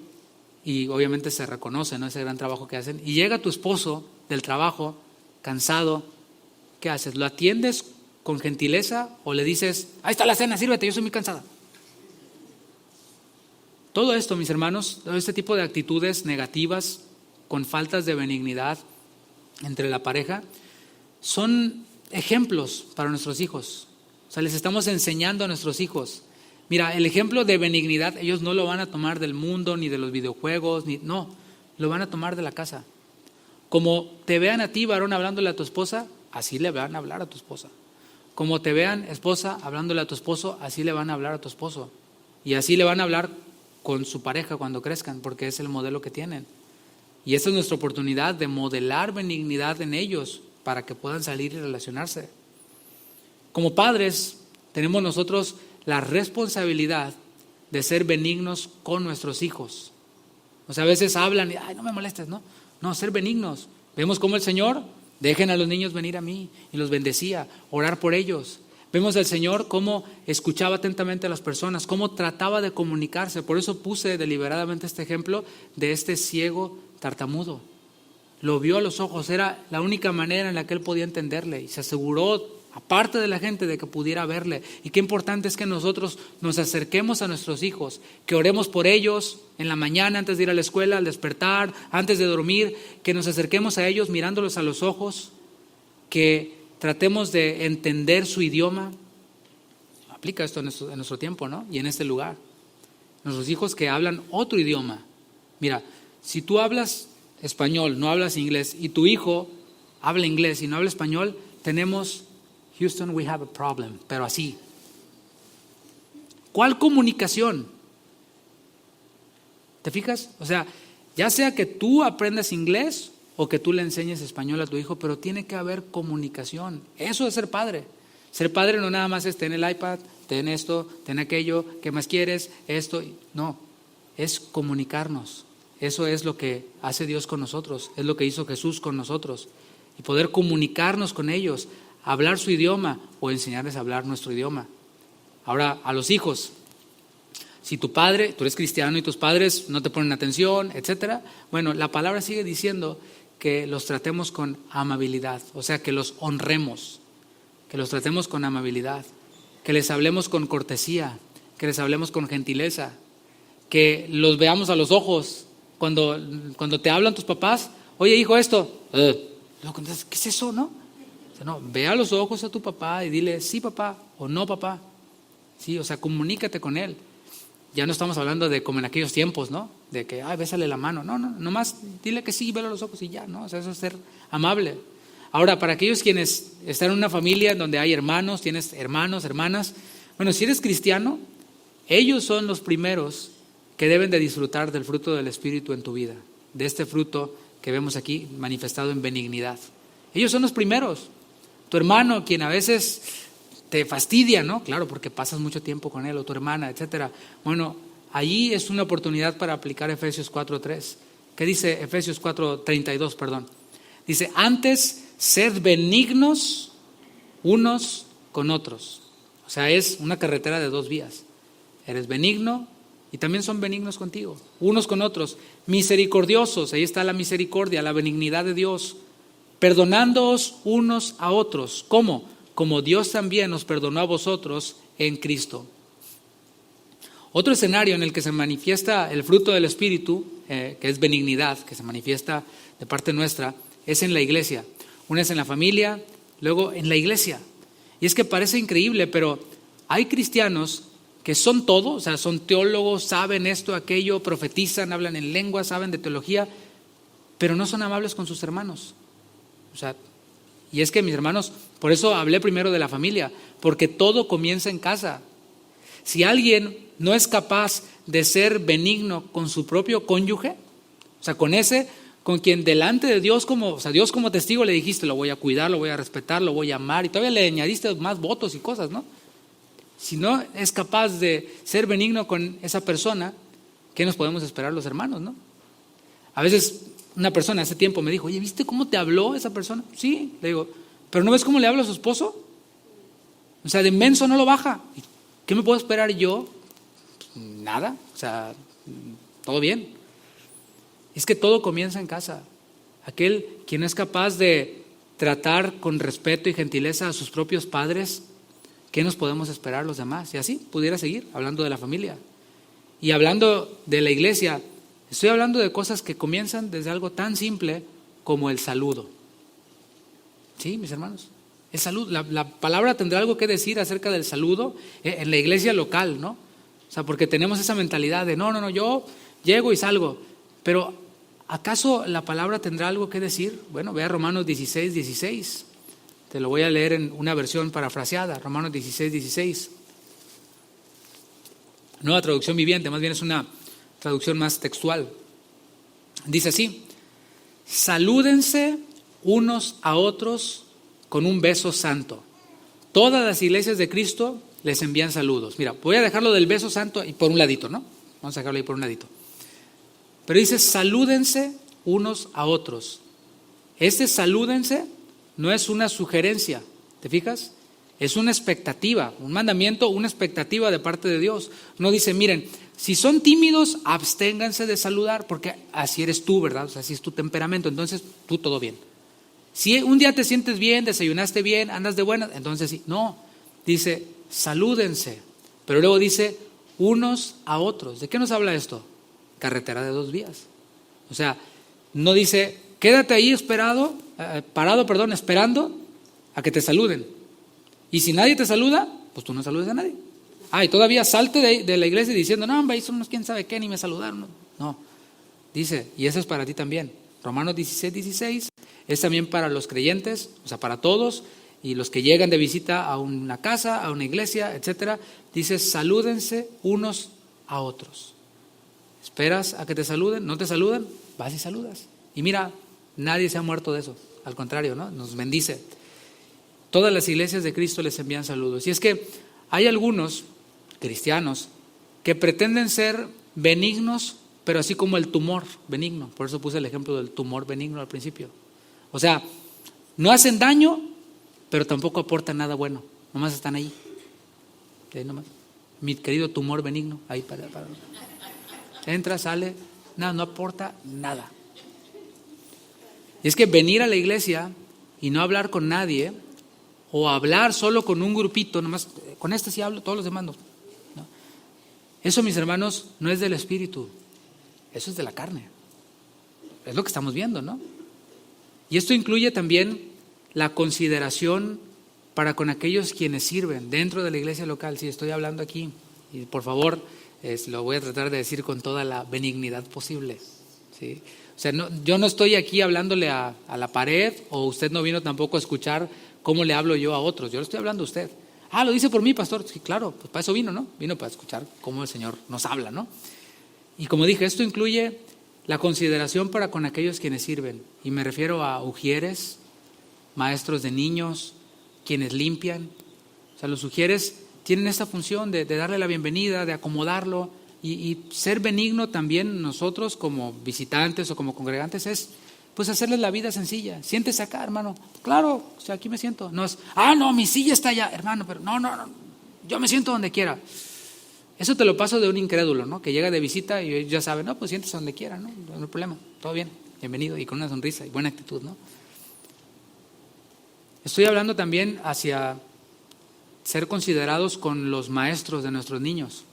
y obviamente se reconoce, ¿no? Ese gran trabajo que hacen, y llega tu esposo del trabajo cansado, ¿qué haces? ¿Lo atiendes con gentileza o le dices, ahí está la cena, sírvete, yo soy muy cansada? Todo esto, mis hermanos, todo este tipo de actitudes negativas con faltas de benignidad entre la pareja son ejemplos para nuestros hijos. O sea, les estamos enseñando a nuestros hijos. Mira, el ejemplo de benignidad ellos no lo van a tomar del mundo ni de los videojuegos, no, lo van a tomar de la casa. Como te vean a ti, varón, hablándole a tu esposa, así le van a hablar a tu esposa. Como te vean, esposa, hablándole a tu esposo, así le van a hablar a tu esposo. Y así le van a hablar con su pareja cuando crezcan, porque es el modelo que tienen. Y esta es nuestra oportunidad de modelar benignidad en ellos para que puedan salir y relacionarse. Como padres, tenemos nosotros la responsabilidad de ser benignos con nuestros hijos. O sea, a veces hablan y, ay, no me molestes, ¿no? No, ser benignos. Vemos cómo el Señor, dejen a los niños venir a mí, y los bendecía, orar por ellos. Vemos al Señor cómo escuchaba atentamente a las personas, cómo trataba de comunicarse. Por eso puse deliberadamente este ejemplo de este ciego tartamudo. Lo vio a los ojos, era la única manera en la que él podía entenderle y se aseguró, aparte de la gente, de que pudiera verle. Y qué importante es que nosotros nos acerquemos a nuestros hijos, que oremos por ellos en la mañana antes de ir a la escuela, al despertar, antes de dormir, que nos acerquemos a ellos mirándolos a los ojos, que tratemos de entender su idioma. Aplica esto en nuestro tiempo, ¿no? Y en este lugar. Nuestros hijos que hablan otro idioma. Mira, si tú hablas español, no hablas inglés, y tu hijo habla inglés y no habla español, tenemos, Houston, we have a problem, pero así. ¿Cuál comunicación? ¿Te fijas? O sea, ya sea que tú aprendas inglés o que tú le enseñes español a tu hijo, pero tiene que haber comunicación. Eso es ser padre. Ser padre no nada más es ten el iPad, ten esto, ten aquello, ¿qué más quieres? Esto. No, es comunicarnos. Eso es lo que hace Dios con nosotros, es lo que hizo Jesús con nosotros. Y poder comunicarnos con ellos, hablar su idioma o enseñarles a hablar nuestro idioma. Ahora, a los hijos, si tú eres cristiano y tus padres no te ponen atención, etcétera, bueno, la palabra sigue diciendo que los tratemos con amabilidad, o sea, que los honremos, que los tratemos con amabilidad, que les hablemos con cortesía, que les hablemos con gentileza, que los veamos a los ojos. Cuando te hablan tus papás, oye hijo, esto, ¿qué es eso, no? No, ve a los ojos a tu papá y dile sí papá o no papá, sí, o sea, comunícate con él. Ya no estamos hablando de como en aquellos tiempos, ¿no? De que, bésale la mano. No, nomás dile que sí, velo a los ojos y ya, ¿no? O sea, eso es ser amable. Ahora, para aquellos quienes están en una familia donde hay hermanos, tienes hermanos, hermanas, bueno, si eres cristiano, ellos son los primeros que deben de disfrutar del fruto del Espíritu en tu vida, de este fruto que vemos aquí manifestado en benignidad. Ellos son los primeros. Tu hermano, quien a veces te fastidia, ¿no? Claro, porque pasas mucho tiempo con él, o tu hermana, etcétera. Bueno, allí es una oportunidad para aplicar Efesios 4:3. ¿Qué dice Efesios 4:32, perdón? Dice, antes sed benignos unos con otros. O sea, es una carretera de dos vías. Eres benigno y también son benignos contigo, unos con otros. Misericordiosos, ahí está la misericordia, la benignidad de Dios. Perdonándoos unos a otros. ¿Cómo? Como Dios también nos perdonó a vosotros en Cristo. Otro escenario en el que se manifiesta el fruto del Espíritu, que es benignidad, que se manifiesta de parte nuestra, es en la iglesia. Una es en la familia, luego en la iglesia. Y es que parece increíble, pero hay cristianos que son todo, o sea, son teólogos, saben esto, aquello, profetizan, hablan en lengua, saben de teología, pero no son amables con sus hermanos. O sea, y es que mis hermanos, por eso hablé primero de la familia, porque todo comienza en casa. Si alguien no es capaz de ser benigno con su propio cónyuge, o sea, con quien delante de Dios Dios como testigo le dijiste, lo voy a cuidar, lo voy a respetar, lo voy a amar, y todavía le añadiste más votos y cosas, ¿no? Si no es capaz de ser benigno con esa persona, ¿qué nos podemos esperar los hermanos, no? A veces una persona hace tiempo me dijo, oye, ¿viste cómo te habló esa persona? Sí, le digo, ¿pero no ves cómo le habla a su esposo? O sea, de menso no lo baja. ¿Qué me puedo esperar yo? Nada, o sea, todo bien. Es que todo comienza en casa. Aquel quien es capaz de tratar con respeto y gentileza a sus propios padres, ¿qué nos podemos esperar los demás? Y así pudiera seguir hablando de la familia. Y hablando de la iglesia, estoy hablando de cosas que comienzan desde algo tan simple como el saludo. ¿Sí, mis hermanos? El saludo, la palabra tendrá algo que decir acerca del saludo en la iglesia local, ¿no? O sea, porque tenemos esa mentalidad de no, yo llego y salgo. Pero ¿acaso la palabra tendrá algo que decir? Bueno, ve a Romanos 16:16. Te lo voy a leer en una versión parafraseada, Romanos 16:16. Nueva traducción viviente, más bien es una traducción más textual. Dice así: salúdense unos a otros con un beso santo. Todas las iglesias de Cristo les envían saludos. Mira, voy a dejarlo del beso santo y por un ladito, ¿no? Vamos a dejarlo ahí por un ladito. Pero dice, salúdense unos a otros. Salúdense no es una sugerencia, ¿te fijas? Es una expectativa, un mandamiento, una expectativa de parte de Dios. No dice, miren, si son tímidos, absténganse de saludar, porque así eres tú, ¿verdad? O sea, así es tu temperamento, entonces tú todo bien. Si un día te sientes bien, desayunaste bien, andas de buenas, entonces sí. No, dice, salúdense. Pero luego dice, unos a otros. ¿De qué nos habla esto? Carretera de 2 vías. O sea, no dice, quédate ahí esperando a que te saluden. Y si nadie te saluda, pues tú no saludes a nadie. Y todavía salte de la iglesia diciendo, no, hombre, ahí son unos quién sabe qué, ni me saludaron. No, dice, y eso es para ti también. Romanos 16 es también para los creyentes, o sea, para todos, y los que llegan de visita a una casa, a una iglesia, etcétera. Dice, salúdense unos a otros. ¿Esperas a que te saluden? ¿No te saludan? Vas y saludas. Y mira, nadie se ha muerto de eso. Al contrario, ¿no? Nos bendice. Todas las iglesias de Cristo les envían saludos. Y es que hay algunos cristianos que pretenden ser benignos, pero así como el tumor benigno. Por eso puse el ejemplo del tumor benigno al principio. O sea, no hacen daño, pero tampoco aportan nada bueno. Nomás están ahí. Nomás. Mi querido tumor benigno, ahí para. Entra, sale, nada, no aporta nada. Y es que venir a la iglesia y no hablar con nadie, o hablar solo con un grupito, nomás, con este sí hablo, todos los demás no. Eso, mis hermanos, no es del Espíritu, eso es de la carne. Es lo que estamos viendo, ¿no? Y esto incluye también la consideración para con aquellos quienes sirven dentro de la iglesia local. Si estoy hablando aquí, y por favor, lo voy a tratar de decir con toda la benignidad posible, ¿sí? O sea, yo no estoy aquí hablándole a la pared, o usted no vino tampoco a escuchar cómo le hablo yo a otros. Yo le estoy hablando a usted. Lo dice por mí, pastor. Sí, claro, pues para eso vino, ¿no? Vino para escuchar cómo el Señor nos habla, ¿no? Y como dije, esto incluye la consideración para con aquellos quienes sirven. Y me refiero a ujieres, maestros de niños, quienes limpian. O sea, los ujieres tienen esta función de darle la bienvenida, de acomodarlo. Y ser benigno también nosotros como visitantes o como congregantes es pues hacerles la vida sencilla. Siéntese acá, hermano. Claro, o sea, aquí me siento. No es, no, mi silla está allá, hermano, pero no, yo me siento donde quiera. Eso te lo paso de un incrédulo, ¿no? Que llega de visita y ya sabe, no, pues siéntese donde quiera, ¿no? No hay problema, todo bien, bienvenido, y con una sonrisa y buena actitud, ¿no? Estoy hablando también hacia ser considerados con los maestros de nuestros niños,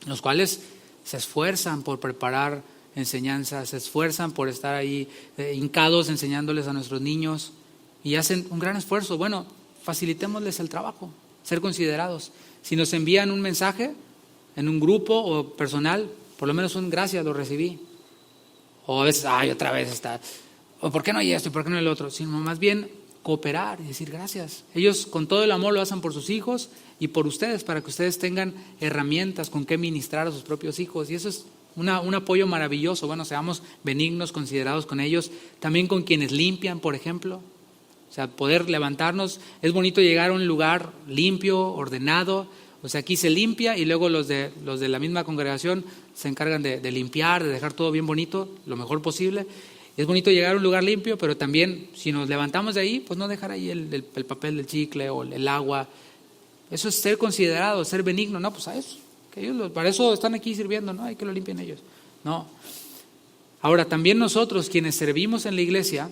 los cuales se esfuerzan por preparar enseñanzas, se esfuerzan por estar ahí hincados enseñándoles a nuestros niños y hacen un gran esfuerzo. Bueno, facilitémosles el trabajo, ser considerados. Si nos envían un mensaje en un grupo o personal, por lo menos un gracias, lo recibí. O a veces, otra vez está, o ¿por qué no hay esto y por qué no el otro? Sino más bien cooperar y decir gracias. Ellos con todo el amor lo hacen por sus hijos y por ustedes, para que ustedes tengan herramientas con qué ministrar a sus propios hijos. Y eso es un apoyo maravilloso. Bueno, seamos benignos, considerados con ellos, también con quienes limpian, por ejemplo. O sea, poder levantarnos, es bonito llegar a un lugar limpio, ordenado. O sea, aquí se limpia y luego los de la misma congregación se encargan de limpiar, de dejar todo bien bonito, lo mejor posible. Es bonito llegar a un lugar limpio, pero también si nos levantamos de ahí, pues no dejar ahí el papel del chicle o el agua. Eso es ser considerado, ser benigno. No, pues a eso. Que ellos para eso están aquí sirviendo, ¿no? Hay que lo limpien ellos. No. Ahora, también nosotros quienes servimos en la iglesia,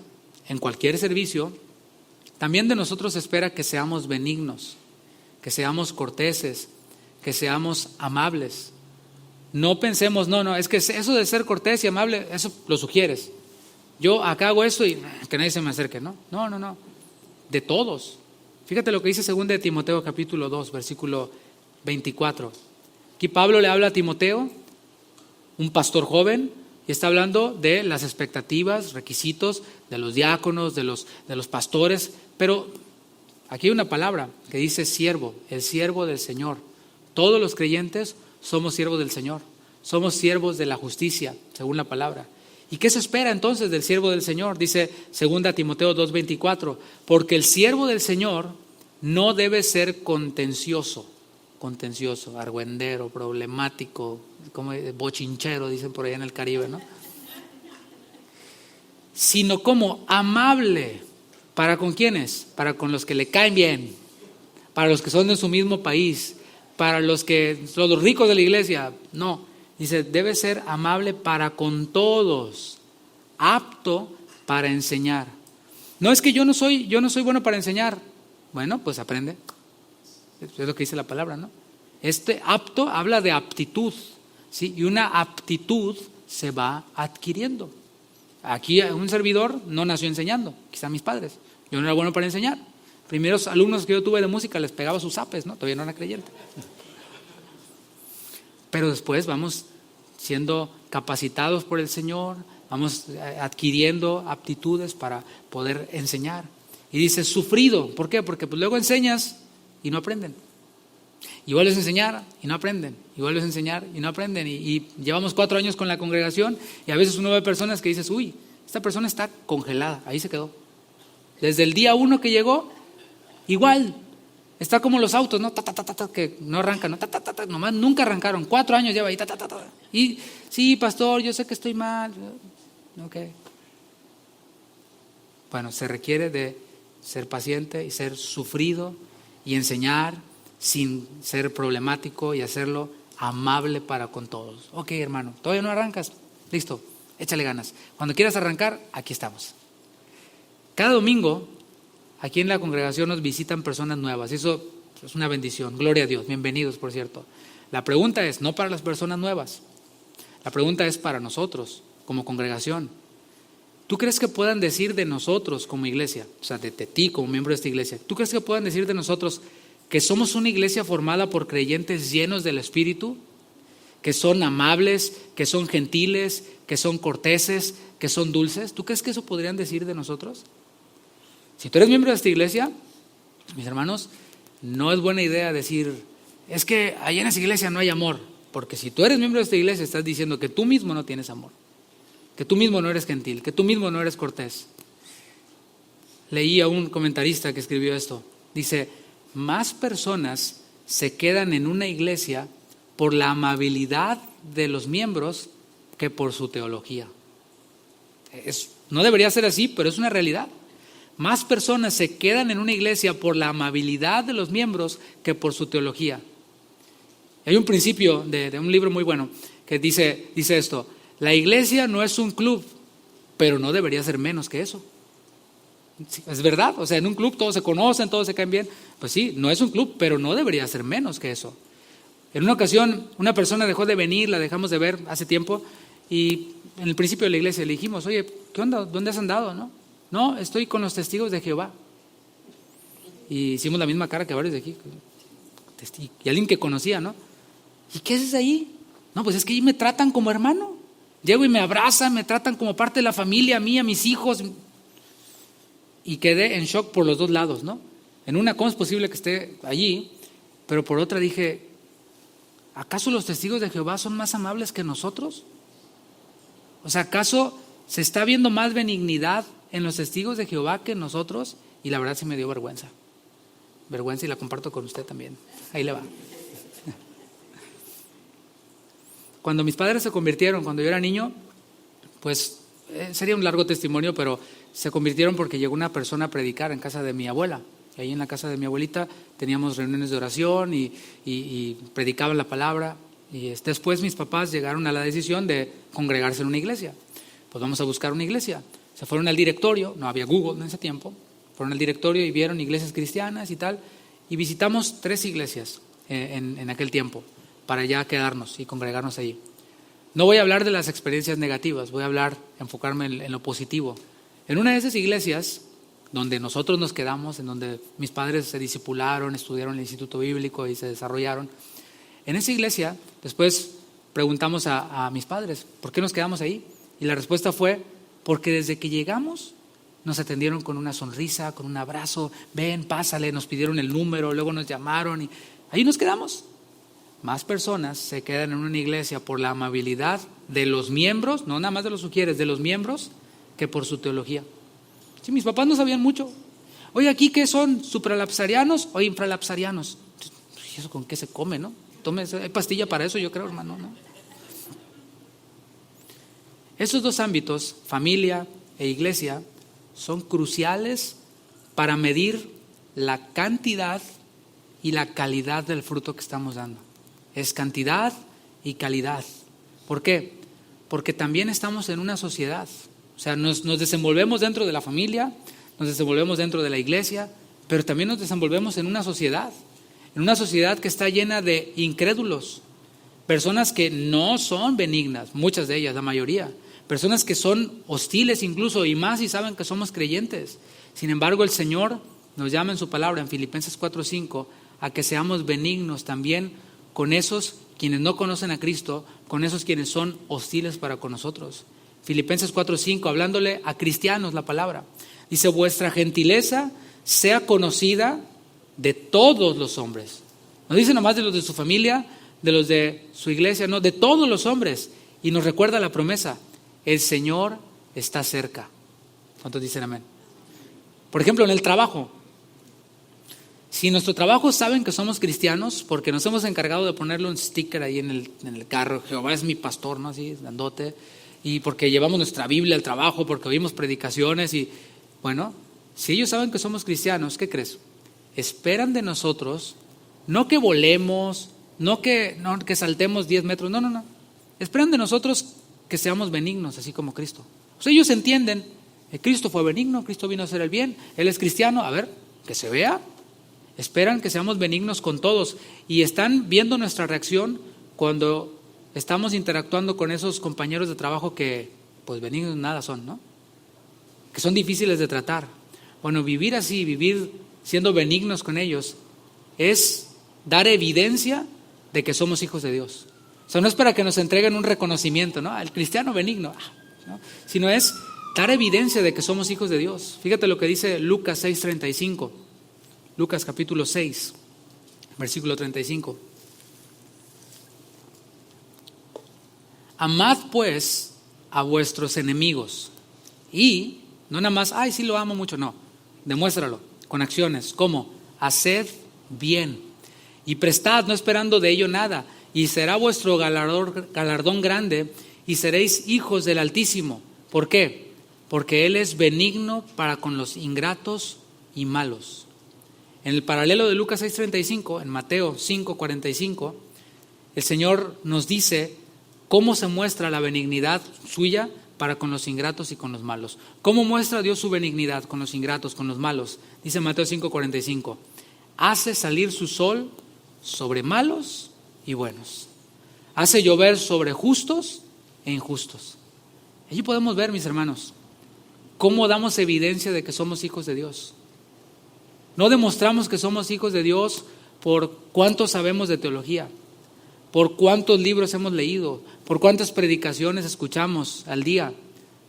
en cualquier servicio, también de nosotros se espera que seamos benignos, que seamos corteses, que seamos amables. No pensemos, no, es que eso de ser cortés y amable, eso lo sugieres. Yo acá hago esto y que nadie se me acerque, ¿no? No. De todos. Fíjate lo que dice 2 de Timoteo capítulo 2, versículo 24. Aquí Pablo le habla a Timoteo, un pastor joven, y está hablando de las expectativas, requisitos de los diáconos, de los pastores, pero aquí hay una palabra que dice siervo, el siervo del Señor. Todos los creyentes somos siervos del Señor, somos siervos de la justicia, según la palabra. ¿Y qué se espera entonces del siervo del Señor? Dice 2 Timoteo 2:24, porque el siervo del Señor no debe ser contencioso, argüendero, problemático, como bochinchero, dicen por allá en el Caribe, ¿no? Sino como amable. ¿Para con quiénes? Para con los que le caen bien, para los que son de su mismo país, para los que son los ricos de la iglesia. No, dice, debe ser amable para con todos, apto para enseñar. No es que yo no soy bueno para enseñar. Bueno, pues aprende. Es lo que dice la palabra, ¿no? Este apto habla de aptitud, ¿sí? Y una aptitud se va adquiriendo. Aquí un servidor no nació enseñando, quizá mis padres. Yo no era bueno para enseñar. Primeros alumnos que yo tuve de música les pegaba sus zapes, ¿no? Todavía no era creyente. Pero después vamos siendo capacitados por el Señor, vamos adquiriendo aptitudes para poder enseñar. Y dice sufrido, ¿por qué? Porque pues luego enseñas y no aprenden. Y vuelves a enseñar y no aprenden. Y vuelves a enseñar y no aprenden. Y llevamos 4 años con la congregación y a veces uno ve personas que dices, uy, esta persona está congelada, ahí se quedó. Desde el día 1 que llegó, igual, está como los autos, ¿no? Que no arrancan, ¿no? Nomás nunca arrancaron, 4 años lleva ahí, Y sí, pastor, yo sé que estoy mal. Ok. Bueno, se requiere de ser paciente y ser sufrido y enseñar sin ser problemático y hacerlo amable para con todos. Ok, hermano, todavía no arrancas, listo, échale ganas. Cuando quieras arrancar, aquí estamos. Cada domingo, aquí en la congregación nos visitan personas nuevas. Eso es una bendición, gloria a Dios, bienvenidos, por cierto. La pregunta es, no para las personas nuevas, la pregunta es para nosotros, como congregación. ¿Tú crees que puedan decir de nosotros como iglesia, o sea, de ti como miembro de esta iglesia, ¿tú crees que puedan decir de nosotros que somos una iglesia formada por creyentes llenos del Espíritu, que son amables, que son gentiles, que son corteses, que son dulces? ¿Tú crees que eso podrían decir de nosotros? Si tú eres miembro de esta iglesia, mis hermanos, no es buena idea decir, es que allá en esa iglesia no hay amor, porque si tú eres miembro de esta iglesia estás diciendo que tú mismo no tienes amor, que tú mismo no eres gentil, que tú mismo no eres cortés. Leí a un comentarista que escribió esto, dice, más personas se quedan en una iglesia por la amabilidad de los miembros que por su teología. No debería ser así, pero es una realidad. Más personas se quedan en una iglesia por la amabilidad de los miembros que por su teología. Hay un principio de un libro muy bueno que dice esto, la iglesia no es un club, pero no debería ser menos que eso. Sí, es verdad, o sea, en un club todos se conocen, todos se caen bien. Pues sí, no es un club, pero no debería ser menos que eso. En una ocasión, una persona dejó de venir, la dejamos de ver hace tiempo, y en el principio de la iglesia le dijimos, oye, ¿qué onda? ¿Dónde has andado? No, estoy con los testigos de Jehová. Y hicimos la misma cara que varios de aquí. Y alguien que conocía, ¿no? ¿Y qué haces ahí? No, pues es que ahí me tratan como hermano. Llego y me abrazan, me tratan como parte de la familia, a mí, a mis hijos. Y quedé en shock por los dos lados, ¿no? En una, ¿cómo es posible que esté allí? Pero por otra dije, ¿acaso los testigos de Jehová son más amables que nosotros? O sea, ¿acaso se está viendo más benignidad en los testigos de Jehová que en nosotros? Y la verdad sí me dio vergüenza. Vergüenza, y la comparto con usted también. Ahí le va. Cuando mis padres se convirtieron, cuando yo era niño, pues sería un largo testimonio, pero se convirtieron porque llegó una persona a predicar en casa de mi abuela. Y ahí en la casa de mi abuelita teníamos reuniones de oración y predicaban la palabra. Y después mis papás llegaron a la decisión de congregarse en una iglesia. Pues vamos a buscar una iglesia. Se fueron al directorio, no había Google en ese tiempo, fueron al directorio y vieron iglesias cristianas y tal. Y visitamos 3 iglesias en aquel tiempo para ya quedarnos y congregarnos allí. No voy a hablar de las experiencias negativas, voy a enfocarme en lo positivo. En una de esas iglesias, donde nosotros nos quedamos, en donde mis padres se discipularon, estudiaron en el Instituto Bíblico y se desarrollaron, en esa iglesia, después preguntamos a mis padres, ¿por qué nos quedamos ahí? Y la respuesta fue, porque desde que llegamos, nos atendieron con una sonrisa, con un abrazo, ven, pásale, nos pidieron el número, luego nos llamaron y ahí nos quedamos. Más personas se quedan en una iglesia por la amabilidad de los miembros, no nada más de los sugieres, de los miembros, que por su teología. Sí, mis papás no sabían mucho. Oye, ¿aquí qué son? ¿Supralapsarianos o infralapsarianos? ¿Y eso con qué se come, no? Hay pastilla para eso, yo creo, hermano, ¿no? Esos 2 ámbitos, familia e iglesia, son cruciales para medir la cantidad y la calidad del fruto que estamos dando. Es cantidad y calidad. ¿Por qué? Porque también estamos en una sociedad. O sea, nos desenvolvemos dentro de la familia, nos desenvolvemos dentro de la iglesia, pero también nos desenvolvemos en una sociedad que está llena de incrédulos, personas que no son benignas, muchas de ellas, la mayoría, personas que son hostiles incluso, y más si saben que somos creyentes. Sin embargo, el Señor nos llama en su palabra, en Filipenses 4:5, a que seamos benignos también con esos quienes no conocen a Cristo, con esos quienes son hostiles para con nosotros. Filipenses 4:5, hablándole a cristianos la palabra, dice: vuestra gentileza sea conocida de todos los hombres. No dice nomás de los de su familia, de los de su iglesia, no, de todos los hombres. Y nos recuerda la promesa: el Señor está cerca. ¿Cuántos dicen amén? Por ejemplo, en el trabajo. Si en nuestro trabajo saben que somos cristianos, porque nos hemos encargado de ponerle un sticker ahí en el carro: Jehová es mi pastor, ¿no? Así, grandote. Y porque llevamos nuestra Biblia al trabajo, porque oímos predicaciones. Y bueno, si ellos saben que somos cristianos, ¿qué crees? Esperan de nosotros, no que volemos, no que saltemos 10 metros, no. Esperan de nosotros que seamos benignos, así como Cristo. O sea, ellos entienden que Cristo fue benigno, Cristo vino a hacer el bien, Él es cristiano, a ver, que se vea. Esperan que seamos benignos con todos y están viendo nuestra reacción cuando estamos interactuando con esos compañeros de trabajo que, pues, benignos nada son, ¿no? Que son difíciles de tratar. Bueno, vivir así, vivir siendo benignos con ellos, es dar evidencia de que somos hijos de Dios. O sea, no es para que nos entreguen un reconocimiento, ¿no? El cristiano benigno, ¿no? Sino es dar evidencia de que somos hijos de Dios. Fíjate lo que dice Lucas 6:35. Lucas capítulo 6, versículo 35. Amad pues a vuestros enemigos. Y no nada más, ay, sí lo amo mucho, no. Demuéstralo con acciones. ¿Cómo? Haced bien y prestad, no esperando de ello nada, y será vuestro galardón grande, y seréis hijos del Altísimo. ¿Por qué? Porque Él es benigno para con los ingratos y malos. En el paralelo de Lucas 6:35, en Mateo 5:45, el Señor nos dice cómo se muestra la benignidad suya para con los ingratos y con los malos. ¿Cómo muestra Dios su benignidad con los ingratos, con los malos? Dice Mateo 5:45, hace salir su sol sobre malos y buenos. Hace llover sobre justos e injustos. Allí podemos ver, mis hermanos, cómo damos evidencia de que somos hijos de Dios. No demostramos que somos hijos de Dios por cuánto sabemos de teología, por cuántos libros hemos leído, por cuántas predicaciones escuchamos al día.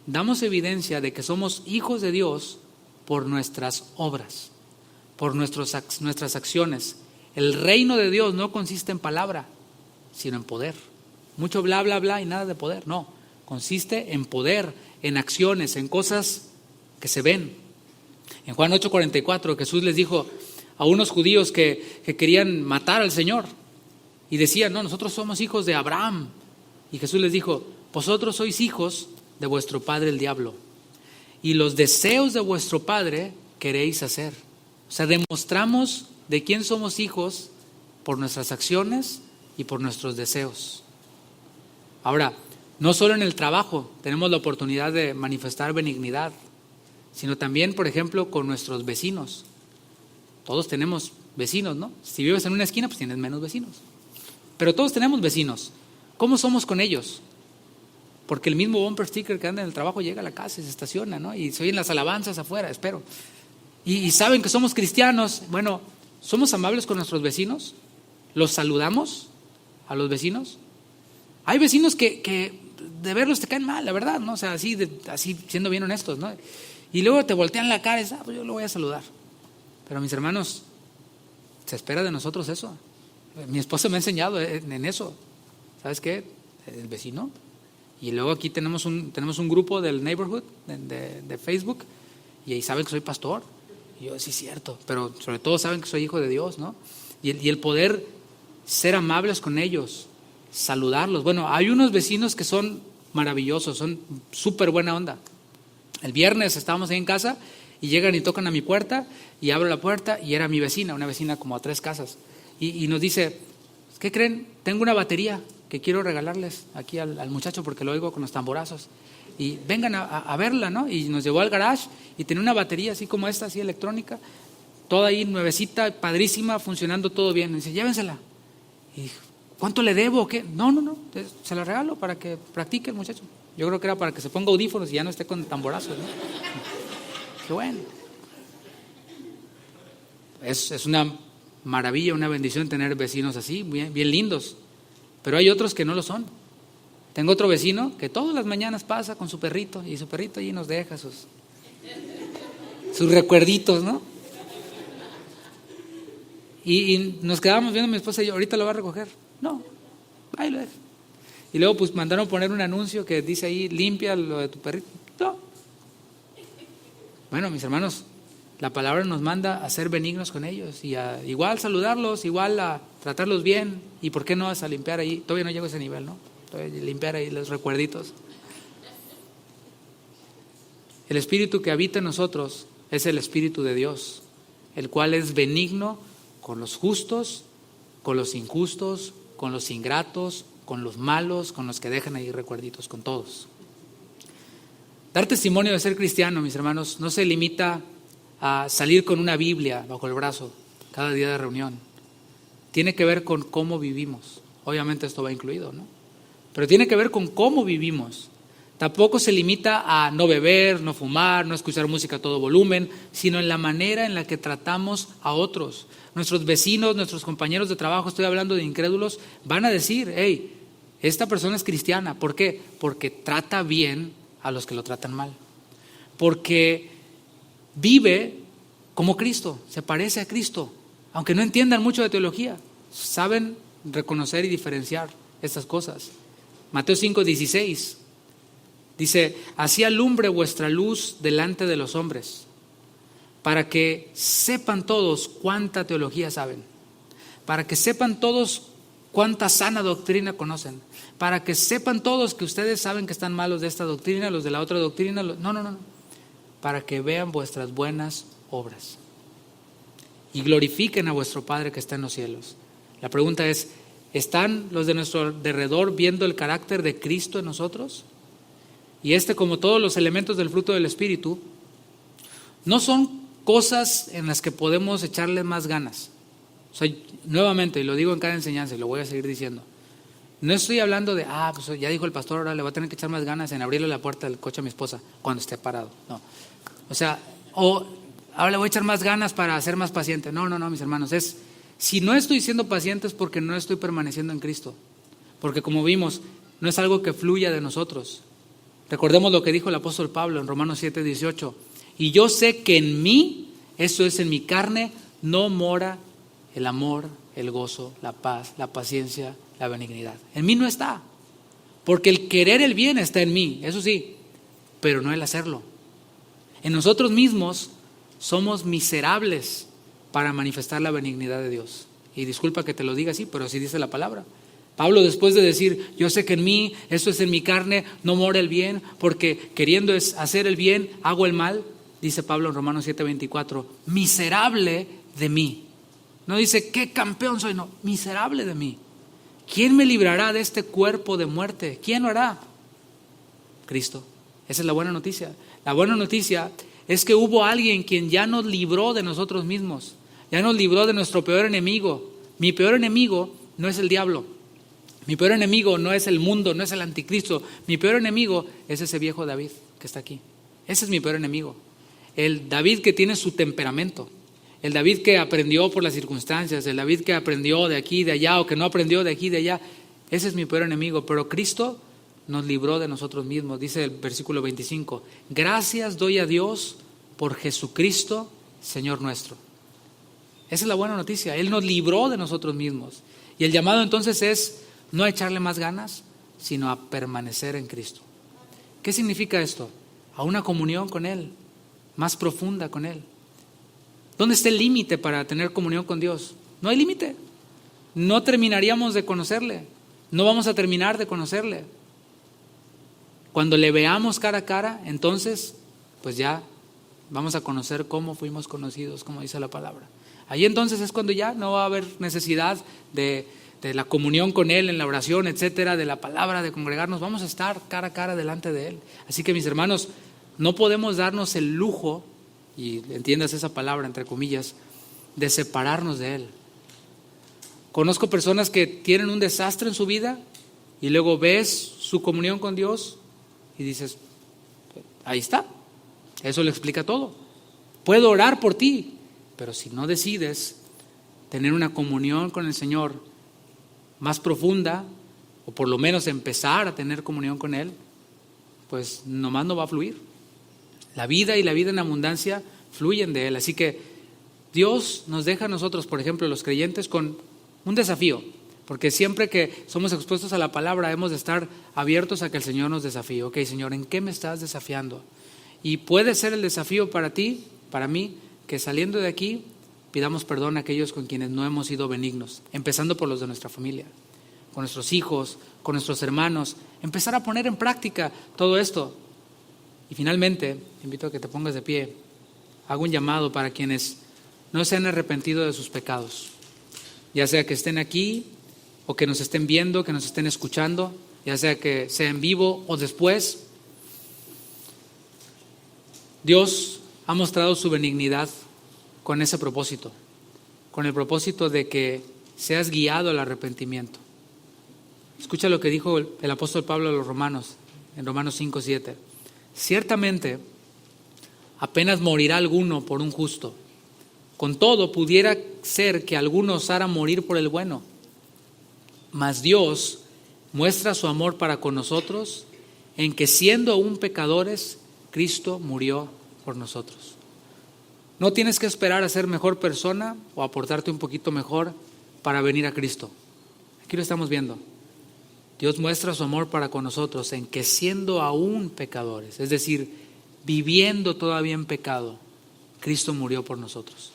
Damos evidencia de que somos hijos de Dios por nuestras obras, por nuestras acciones. El reino de Dios no consiste en palabra, sino en poder. Mucho bla, bla, bla y nada de poder. No, consiste en poder, en acciones, en cosas que se ven. En Juan 8:44 Jesús les dijo a unos judíos que querían matar al Señor y decían: no, nosotros somos hijos de Abraham. Y Jesús les dijo: vosotros sois hijos de vuestro padre el diablo, y los deseos de vuestro padre queréis hacer. O sea, demostramos de quién somos hijos por nuestras acciones y por nuestros deseos. Ahora, no solo en el trabajo tenemos la oportunidad de manifestar benignidad, sino también, por ejemplo, con nuestros vecinos. Todos tenemos vecinos, ¿no? Si vives en una esquina, pues tienes menos vecinos. Pero todos tenemos vecinos. ¿Cómo somos con ellos? Porque el mismo bumper sticker que anda en el trabajo llega a la casa y se estaciona, ¿no? Y se oyen las alabanzas afuera, espero. Y saben que somos cristianos. Bueno, ¿somos amables con nuestros vecinos? ¿Los saludamos a los vecinos? Hay vecinos que de verlos te caen mal, la verdad, ¿no? O sea, así siendo bien honestos, ¿no? Y luego te voltean la cara y dices: pues yo lo voy a saludar. Pero mis hermanos, se espera de nosotros eso. Mi esposa me ha enseñado en eso. ¿Sabes qué? El vecino. Y luego aquí tenemos un grupo del neighborhood de Facebook, y ahí saben que soy pastor. Y yo, sí, es cierto, pero sobre todo saben que soy hijo de Dios, ¿no? Y el poder ser amables con ellos, saludarlos. Bueno, hay unos vecinos que son maravillosos, son súper buena onda. El viernes estábamos ahí en casa Y llegan y tocan a mi puerta y abro la puerta y era mi vecina, una vecina como a 3 casas. Y nos dice, ¿qué creen? Tengo una batería que quiero regalarles aquí al muchacho porque lo oigo con los tamborazos. Y vengan a verla, ¿no? Y nos llevó al garage y tenía una batería así como esta, así electrónica, toda ahí nuevecita, padrísima, funcionando todo bien. Y dice, llévensela. Y dijo, ¿cuánto le debo? ¿Qué? No, se la regalo para que practique el muchacho. Yo creo que era para que se ponga audífonos y ya no esté con tamborazos, ¿no? Qué bueno. Es una maravilla, una bendición tener vecinos así, bien, bien lindos. Pero hay otros que no lo son. Tengo otro vecino que todas las mañanas pasa con su perrito y su perrito allí nos deja sus recuerditos, ¿no? Y nos quedábamos viendo mi esposa y yo, ¿ahorita lo va a recoger? No, ahí lo deja. Y luego pues mandaron poner un anuncio que dice ahí, limpia lo de tu perrito. No. Bueno, mis hermanos, la palabra nos manda a ser benignos con ellos y a igual saludarlos, igual a tratarlos bien. ¿Y por qué no a limpiar ahí? Todavía no llego a ese nivel, ¿no? Todavía limpiar ahí los recuerditos. El espíritu que habita en nosotros es el espíritu de Dios, el cual es benigno con los justos, con los injustos, con los ingratos, con los malos, con los que dejan ahí recuerditos, con todos. Dar testimonio de ser cristiano, mis hermanos, no se limita a salir con una Biblia bajo el brazo cada día de reunión. Tiene que ver con cómo vivimos. Obviamente esto va incluido, ¿no? Pero tiene que ver con cómo vivimos. Tampoco se limita a no beber, no fumar, no escuchar música a todo volumen, sino en la manera en la que tratamos a otros. Nuestros vecinos, nuestros compañeros de trabajo, estoy hablando de incrédulos, van a decir, hey, esta persona es cristiana. ¿Por qué? Porque trata bien a los que lo tratan mal. Porque vive como Cristo, se parece a Cristo. Aunque no entiendan mucho de teología, saben reconocer y diferenciar estas cosas. Mateo 5:16 dice, así alumbre vuestra luz delante de los hombres, para que sepan todos cuánta teología saben, para que sepan todos cuánta sana doctrina conocen, para que sepan todos que ustedes saben que están malos de esta doctrina, los de la otra doctrina, no, para que vean vuestras buenas obras y glorifiquen a vuestro Padre que está en los cielos. La pregunta es, ¿están los de nuestro alrededor viendo el carácter de Cristo en nosotros? Y como todos los elementos del fruto del Espíritu, no son cosas en las que podemos echarle más ganas. O sea, nuevamente, y lo digo en cada enseñanza y lo voy a seguir diciendo, no estoy hablando de, pues ya dijo el pastor, ahora le voy a tener que echar más ganas en abrirle la puerta del coche a mi esposa cuando esté parado. No. O sea, ahora le voy a echar más ganas para ser más paciente. No, mis hermanos, si no estoy siendo paciente es porque no estoy permaneciendo en Cristo. Porque como vimos, no es algo que fluya de nosotros. Recordemos lo que dijo el apóstol Pablo en Romanos 7:18. Y yo sé que en mí, eso es en mi carne, no mora el amor, el gozo, la paz, la paciencia, la benignidad. En mí no está. Porque el querer el bien está en mí, eso sí, pero no el hacerlo. En nosotros mismos somos miserables para manifestar la benignidad de Dios. Y disculpa que te lo diga así, pero así dice la palabra. Pablo, después de decir, yo sé que en mí, eso es en mi carne, no mora el bien, porque queriendo hacer el bien, hago el mal, dice Pablo en Romanos 7:24, miserable de mí. No dice, qué campeón soy, no, miserable de mí. ¿Quién me librará de este cuerpo de muerte? ¿Quién lo hará? Cristo. Esa es la buena noticia. La buena noticia es que hubo alguien quien ya nos libró de nosotros mismos, ya nos libró de nuestro peor enemigo. Mi peor enemigo no es el diablo. Mi peor enemigo no es el mundo, no es el anticristo. Mi peor enemigo es ese viejo David que está aquí. Ese es mi peor enemigo. El David que tiene su temperamento. El David que aprendió por las circunstancias. El David que aprendió de aquí y de allá o que no aprendió de aquí y de allá. Ese es mi peor enemigo. Pero Cristo nos libró de nosotros mismos. Dice el versículo 25. Gracias doy a Dios por Jesucristo, Señor nuestro. Esa es la buena noticia. Él nos libró de nosotros mismos. Y el llamado entonces es no a echarle más ganas, sino a permanecer en Cristo. ¿Qué significa esto? A una comunión con Él, más profunda con Él. ¿Dónde está el límite para tener comunión con Dios? No hay límite. No terminaríamos de conocerle. No vamos a terminar de conocerle. Cuando le veamos cara a cara, entonces, pues ya vamos a conocer cómo fuimos conocidos, como dice la palabra. Ahí entonces es cuando ya no va a haber necesidad de la comunión con Él en la oración, etcétera, de la palabra, de congregarnos. Vamos a estar cara a cara delante de Él. Así que mis hermanos, no podemos darnos el lujo, y entiendas esa palabra entre comillas, de separarnos de Él. Conozco personas que tienen un desastre en su vida y luego ves su comunión con Dios y dices, ahí está, eso le explica todo. Puedo orar por ti, pero si no decides tener una comunión con el Señor más profunda, o por lo menos empezar a tener comunión con Él, pues nomás no va a fluir. La vida y la vida en abundancia fluyen de Él. Así que Dios nos deja a nosotros, por ejemplo, los creyentes, con un desafío, porque siempre que somos expuestos a la palabra hemos de estar abiertos a que el Señor nos desafíe. Ok, Señor, ¿en qué me estás desafiando? Y puede ser el desafío para ti, para mí, que saliendo de aquí pidamos perdón a aquellos con quienes no hemos sido benignos, empezando por los de nuestra familia, con nuestros hijos, con nuestros hermanos, empezar a poner en práctica todo esto. Y finalmente, te invito a que te pongas de pie. Hago un llamado para quienes no se han arrepentido de sus pecados, ya sea que estén aquí o que nos estén viendo, que nos estén escuchando, ya sea que sea en vivo o después. Dios ha mostrado su benignidad con ese propósito, con el propósito de que seas guiado al arrepentimiento. Escucha lo que dijo el apóstol Pablo a los romanos, en Romanos 5:7. Ciertamente, apenas morirá alguno por un justo. Con todo, pudiera ser que alguno osara morir por el bueno. Mas Dios muestra su amor para con nosotros en que, siendo aún pecadores, Cristo murió por nosotros. No tienes que esperar a ser mejor persona o a portarte un poquito mejor para venir a Cristo. Aquí lo estamos viendo. Dios muestra su amor para con nosotros en que, siendo aún pecadores, es decir, viviendo todavía en pecado, Cristo murió por nosotros.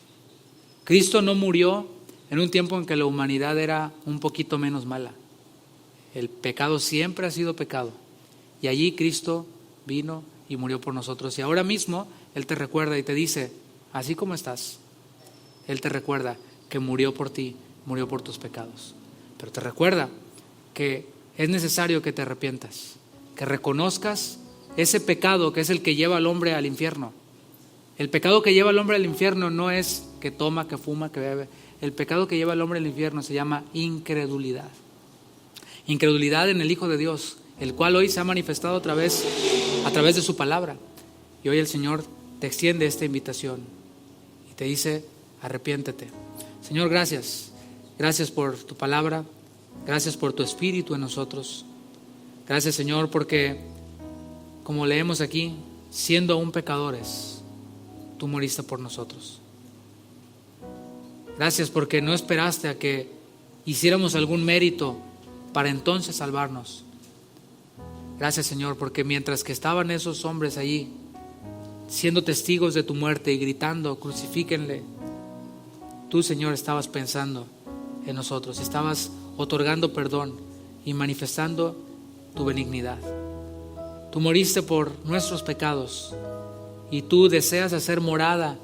Cristo no murió en un tiempo en que la humanidad era un poquito menos mala. El pecado siempre ha sido pecado. Y allí Cristo vino y murió por nosotros. Y ahora mismo Él te recuerda y te dice, así como estás, Él te recuerda que murió por ti, murió por tus pecados. Pero te recuerda que es necesario que te arrepientas, que reconozcas ese pecado que es el que lleva al hombre al infierno. El pecado que lleva al hombre al infierno no es que toma, que fuma, que bebe. El pecado que lleva al hombre al infierno se llama incredulidad. Incredulidad en el Hijo de Dios, el cual hoy se ha manifestado a través de su palabra. Y hoy el Señor te extiende esta invitación y te dice, arrepiéntete. Señor, gracias. Gracias por tu palabra. Gracias por tu Espíritu en nosotros. Gracias, Señor, porque, como leemos aquí, siendo aún pecadores, tú moriste por nosotros. Gracias porque no esperaste a que hiciéramos algún mérito para entonces salvarnos. Gracias, Señor, porque mientras que estaban esos hombres allí, siendo testigos de tu muerte y gritando, crucifíquenle, tú, Señor, estabas pensando en nosotros, estabas otorgando perdón y manifestando tu benignidad. Tú moriste por nuestros pecados y tú deseas hacer morada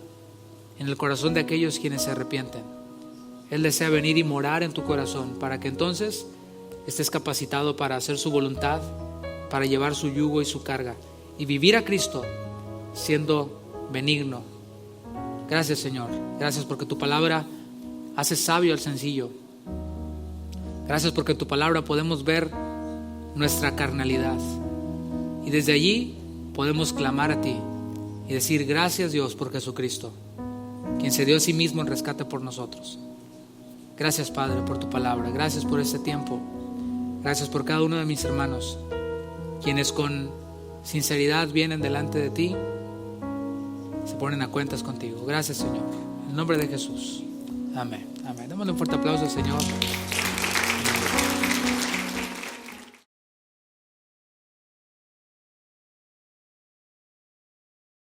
en el corazón de aquellos quienes se arrepienten. Él desea venir y morar en tu corazón para que entonces estés capacitado para hacer su voluntad, para llevar su yugo y su carga y vivir a Cristo siendo benigno. Gracias, Señor. Gracias porque tu palabra hace sabio al sencillo. Gracias porque en tu palabra podemos ver nuestra carnalidad y desde allí podemos clamar a ti y decir gracias, Dios, por Jesucristo, quien se dio a sí mismo en rescate por nosotros. Gracias, Padre, por tu palabra. Gracias por este tiempo. Gracias por cada uno de mis hermanos, quienes con sinceridad vienen delante de ti, se ponen a cuentas contigo. Gracias, Señor. En el nombre de Jesús. Amén. Amén. Démosle un fuerte aplauso al Señor.